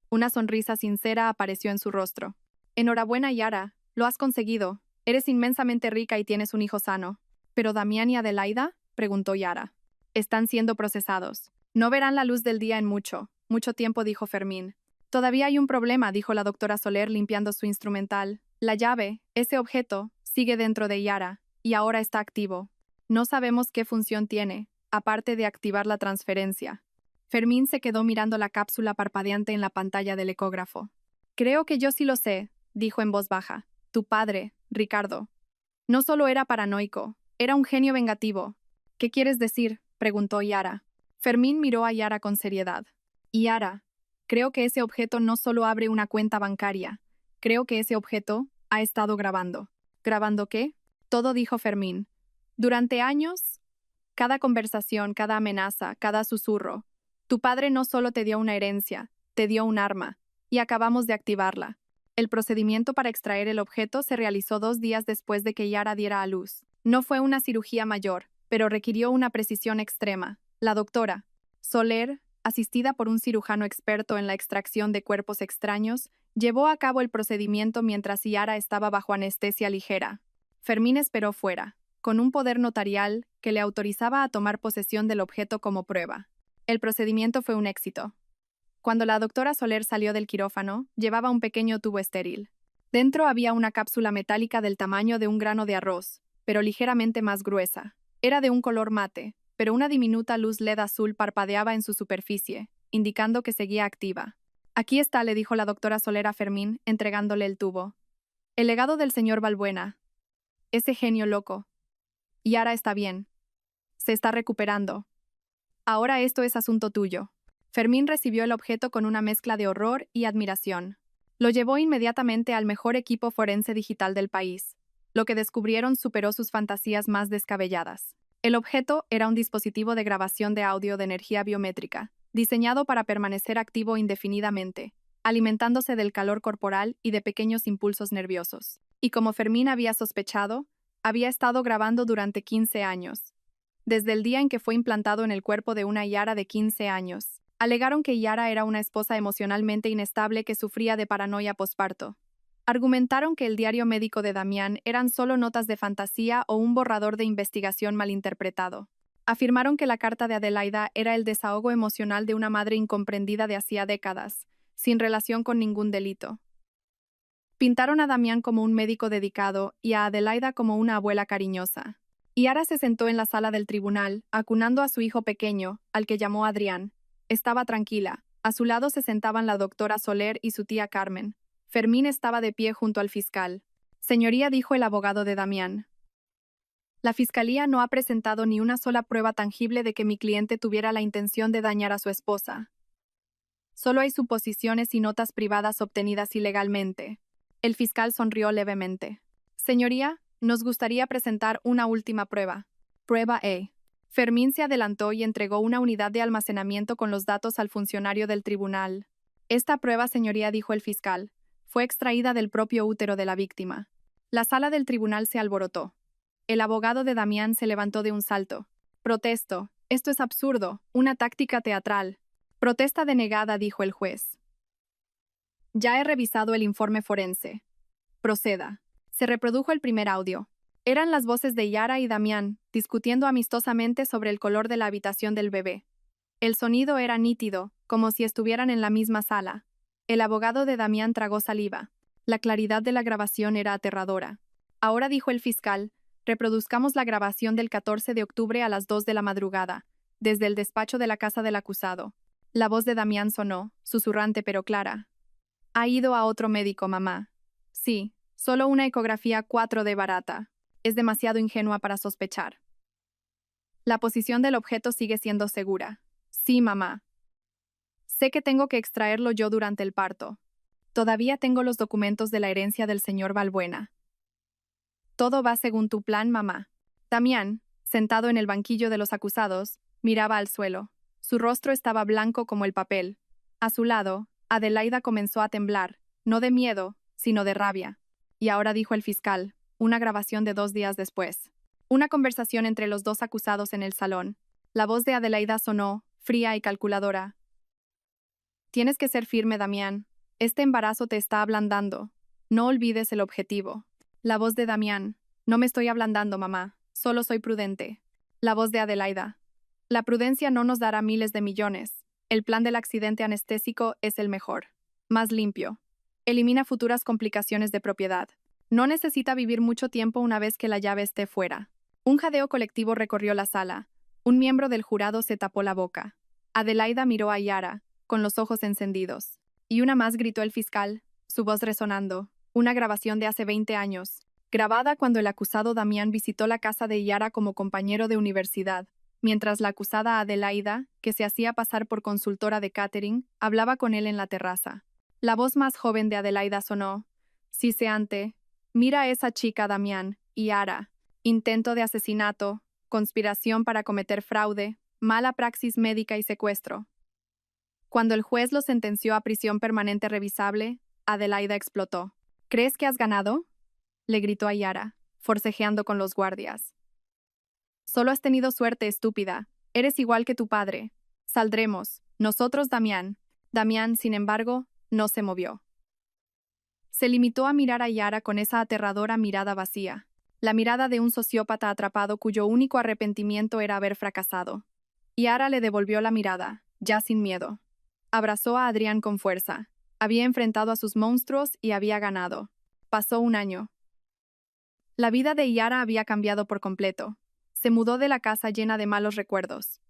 Una sonrisa sincera apareció en su rostro. «Enhorabuena, Yara, lo has conseguido. Eres inmensamente rica y tienes un hijo sano». ¿Pero Damián y Adelaida? Preguntó Yara. Están siendo procesados. No verán la luz del día en mucho tiempo, dijo Fermín. Todavía hay un problema, dijo la doctora Soler limpiando su instrumental. La llave, ese objeto, sigue dentro de Yara, y ahora está activo. No sabemos qué función tiene, aparte de activar la transferencia. Fermín se quedó mirando la cápsula parpadeante en la pantalla del ecógrafo. Creo que yo sí lo sé, dijo en voz baja. Tu padre, Ricardo. No solo era paranoico, era un genio vengativo. ¿Qué quieres decir?, preguntó Yara. Fermín miró a Yara con seriedad. Yara, creo que ese objeto no solo abre una cuenta bancaria. Creo que ese objeto ha estado grabando. ¿Grabando qué? Todo, dijo Fermín. Durante años, cada conversación, cada amenaza, cada susurro. Tu padre no solo te dio una herencia, te dio un arma, y acabamos de activarla. El procedimiento para extraer el objeto se realizó 2 días después de que Yara diera a luz. No fue una cirugía mayor, pero requirió una precisión extrema. La doctora Soler, asistida por un cirujano experto en la extracción de cuerpos extraños, llevó a cabo el procedimiento mientras Yara estaba bajo anestesia ligera. Fermín esperó fuera, con un poder notarial que le autorizaba a tomar posesión del objeto como prueba. El procedimiento fue un éxito. Cuando la doctora Soler salió del quirófano, llevaba un pequeño tubo estéril. Dentro había una cápsula metálica del tamaño de un grano de arroz, pero ligeramente más gruesa. Era de un color mate, pero una diminuta luz LED azul parpadeaba en su superficie, indicando que seguía activa. Aquí está, le dijo la doctora Soler a Fermín, entregándole el tubo. El legado del señor Balbuena. Ese genio loco. Yara está bien. Se está recuperando. Ahora esto es asunto tuyo. Fermín recibió el objeto con una mezcla de horror y admiración. Lo llevó inmediatamente al mejor equipo forense digital del país. Lo que descubrieron superó sus fantasías más descabelladas. El objeto era un dispositivo de grabación de audio de energía biométrica, diseñado para permanecer activo indefinidamente, alimentándose del calor corporal y de pequeños impulsos nerviosos. Y como Fermín había sospechado, había estado grabando durante 15 años. Desde el día en que fue implantado en el cuerpo de una Yara de 15 años. Alegaron que Yara era una esposa emocionalmente inestable que sufría de paranoia posparto. Argumentaron que el diario médico de Damián eran solo notas de fantasía o un borrador de investigación malinterpretado. Afirmaron que la carta de Adelaida era el desahogo emocional de una madre incomprendida de hacía décadas, sin relación con ningún delito. Pintaron a Damián como un médico dedicado y a Adelaida como una abuela cariñosa. Yara se sentó en la sala del tribunal, acunando a su hijo pequeño, al que llamó Adrián. Estaba tranquila. A su lado se sentaban la doctora Soler y su tía Carmen. Fermín estaba de pie junto al fiscal. Señoría, dijo el abogado de Damián. La fiscalía no ha presentado ni una sola prueba tangible de que mi cliente tuviera la intención de dañar a su esposa. Solo hay suposiciones y notas privadas obtenidas ilegalmente. El fiscal sonrió levemente. Señoría, nos gustaría presentar una última prueba. Prueba E. Fermín se adelantó y entregó una unidad de almacenamiento con los datos al funcionario del tribunal. Esta prueba, señoría, dijo el fiscal, fue extraída del propio útero de la víctima. La sala del tribunal se alborotó. El abogado de Damián se levantó de un salto. Protesto. Esto es absurdo, una táctica teatral. Protesta denegada, dijo el juez. Ya he revisado el informe forense. Proceda. Se reprodujo el primer audio. Eran las voces de Yara y Damián, discutiendo amistosamente sobre el color de la habitación del bebé. El sonido era nítido, como si estuvieran en la misma sala. El abogado de Damián tragó saliva. La claridad de la grabación era aterradora. Ahora, dijo el fiscal, reproduzcamos la grabación del 14 de octubre a las 2 de la madrugada, desde el despacho de la casa del acusado. La voz de Damián sonó, susurrante pero clara. Ha ido a otro médico, mamá. Sí, solo una ecografía 4D barata. Es demasiado ingenua para sospechar. La posición del objeto sigue siendo segura. Sí, mamá. Sé que tengo que extraerlo yo durante el parto. Todavía tengo los documentos de la herencia del señor Balbuena. Todo va según tu plan, mamá. Damián, sentado en el banquillo de los acusados, miraba al suelo. Su rostro estaba blanco como el papel. A su lado, Adelaida comenzó a temblar, no de miedo, sino de rabia. Y ahora, dijo el fiscal, una grabación de 2 días después. Una conversación entre los dos acusados en el salón. La voz de Adelaida sonó, fría y calculadora. Tienes que ser firme, Damián. Este embarazo te está ablandando. No olvides el objetivo. La voz de Damián. No me estoy ablandando, mamá. Solo soy prudente. La voz de Adelaida. La prudencia no nos dará miles de millones. El plan del accidente anestésico es el mejor. Más limpio. Elimina futuras complicaciones de propiedad. No necesita vivir mucho tiempo una vez que la llave esté fuera. Un jadeo colectivo recorrió la sala. Un miembro del jurado se tapó la boca. Adelaida miró a Yara, con los ojos encendidos. Y una más, gritó el fiscal, su voz resonando. Una grabación de hace 20 años. Grabada cuando el acusado Damián visitó la casa de Yara como compañero de universidad, mientras la acusada Adelaida, que se hacía pasar por consultora de catering, hablaba con él en la terraza. La voz más joven de Adelaida sonó. Siseante. Mira a esa chica, Damián. Yara. Intento de asesinato, conspiración para cometer fraude, mala praxis médica y secuestro. Cuando el juez lo sentenció a prisión permanente revisable, Adelaida explotó. ¿Crees que has ganado?, le gritó a Yara, forcejeando con los guardias. Solo has tenido suerte, estúpida. Eres igual que tu padre. Saldremos. Nosotros, Damián. Damián, sin embargo, no se movió. Se limitó a mirar a Yara con esa aterradora mirada vacía. La mirada de un sociópata atrapado cuyo único arrepentimiento era haber fracasado. Yara le devolvió la mirada, ya sin miedo. Abrazó a Adrián con fuerza. Había enfrentado a sus monstruos y había ganado. Pasó un año. La vida de Yara había cambiado por completo. Se mudó de la casa llena de malos recuerdos.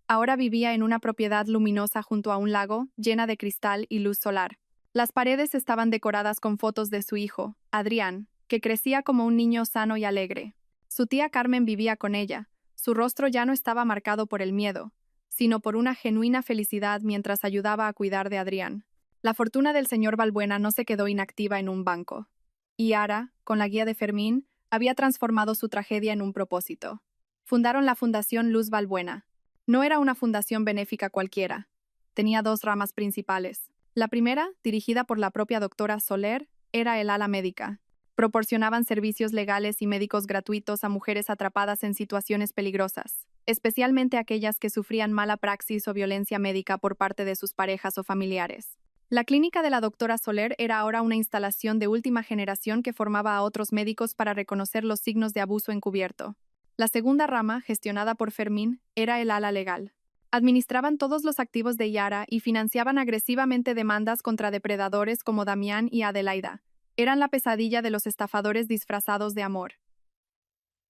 Ahora vivía en una propiedad luminosa junto a un lago, llena de cristal y luz solar. Las paredes estaban decoradas con fotos de su hijo, Adrián, que crecía como un niño sano y alegre. Su tía Carmen vivía con ella. Su rostro ya no estaba marcado por el miedo, sino por una genuina felicidad mientras ayudaba a cuidar de Adrián. La fortuna del señor Balbuena no se quedó inactiva en un banco. Y Yara, con la guía de Fermín, había transformado su tragedia en un propósito. Fundaron la Fundación Luz Balbuena. No era una fundación benéfica cualquiera. Tenía dos ramas principales. La primera, dirigida por la propia doctora Soler, era el ala médica. Proporcionaban servicios legales y médicos gratuitos a mujeres atrapadas en situaciones peligrosas, especialmente aquellas que sufrían mala praxis o violencia médica por parte de sus parejas o familiares. La clínica de la doctora Soler era ahora una instalación de última generación que formaba a otros médicos para reconocer los signos de abuso encubierto. La segunda rama, gestionada por Fermín, era el ala legal. Administraban todos los activos de Yara y financiaban agresivamente demandas contra depredadores como Damián y Adelaida. Eran la pesadilla de los estafadores disfrazados de amor.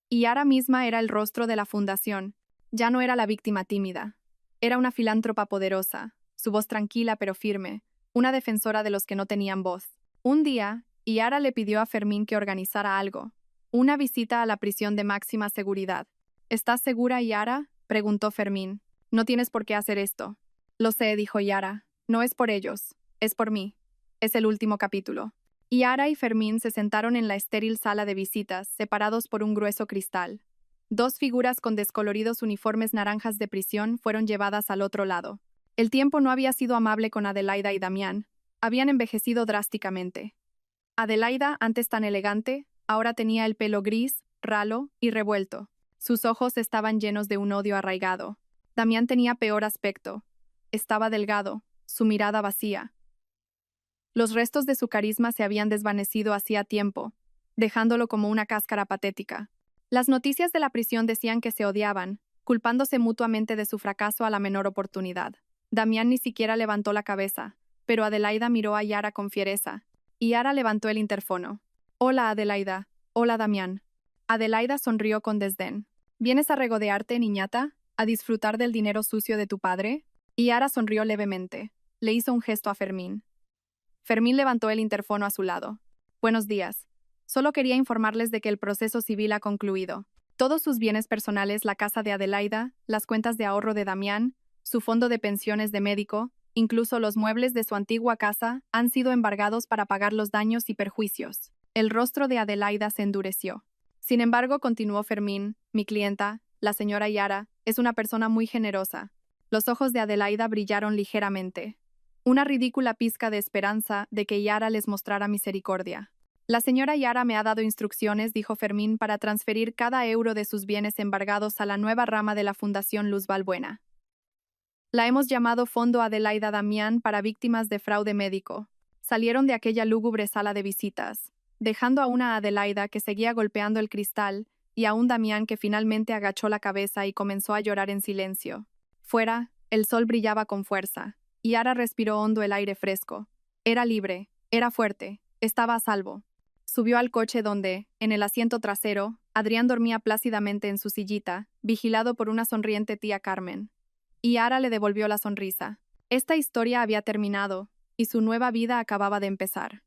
Y Yara misma era el rostro de la fundación. Ya no era la víctima tímida. Era una filántropa poderosa, su voz tranquila pero firme, una defensora de los que no tenían voz. Un día, Yara le pidió a Fermín que organizara algo. Una visita a la prisión de máxima seguridad. ¿Estás segura, Yara?, preguntó Fermín. No tienes por qué hacer esto. Lo sé, dijo Yara. No es por ellos. Es por mí. Es el último capítulo. Yara y Fermín se sentaron en la estéril sala de visitas, separados por un grueso cristal. Dos figuras con descoloridos uniformes naranjas de prisión fueron llevadas al otro lado. El tiempo no había sido amable con Adelaida y Damián. Habían envejecido drásticamente. Adelaida, antes tan elegante, ahora tenía el pelo gris, ralo y revuelto. Sus ojos estaban llenos de un odio arraigado. Damián tenía peor aspecto. Estaba delgado, su mirada vacía. Los restos de su carisma se habían desvanecido hacía tiempo, dejándolo como una cáscara patética. Las noticias de la prisión decían que se odiaban, culpándose mutuamente de su fracaso a la menor oportunidad. Damián ni siquiera levantó la cabeza, pero Adelaida miró a Yara con fiereza, y Yara levantó el interfono. «Hola, Adelaida. Hola, Damián». Adelaida sonrió con desdén. «¿Vienes a regodearte, niñata? ¿A disfrutar del dinero sucio de tu padre?» Y Yara sonrió levemente. Le hizo un gesto a Fermín. Fermín levantó el interfono a su lado. «Buenos días. Solo quería informarles de que el proceso civil ha concluido. Todos sus bienes personales, la casa de Adelaida, las cuentas de ahorro de Damián, su fondo de pensiones de médico, incluso los muebles de su antigua casa, han sido embargados para pagar los daños y perjuicios». El rostro de Adelaida se endureció. «Sin embargo», continuó Fermín, «mi clienta, la señora Yara, es una persona muy generosa». Los ojos de Adelaida brillaron ligeramente. Una ridícula pizca de esperanza de que Yara les mostrara misericordia. «La señora Yara me ha dado instrucciones», dijo Fermín, «para transferir cada euro de sus bienes embargados a la nueva rama de la Fundación Luz Balbuena. La hemos llamado Fondo Adelaida Damián para víctimas de fraude médico». Salieron de aquella lúgubre sala de visitas, dejando a una Adelaida que seguía golpeando el cristal y a un Damián que finalmente agachó la cabeza y comenzó a llorar en silencio. Fuera, el sol brillaba con fuerza, y Ara respiró hondo el aire fresco. Era libre, era fuerte, estaba a salvo. Subió al coche donde, en el asiento trasero, Adrián dormía plácidamente en su sillita, vigilado por una sonriente tía Carmen. Y Ara le devolvió la sonrisa. Esta historia había terminado, y su nueva vida acababa de empezar.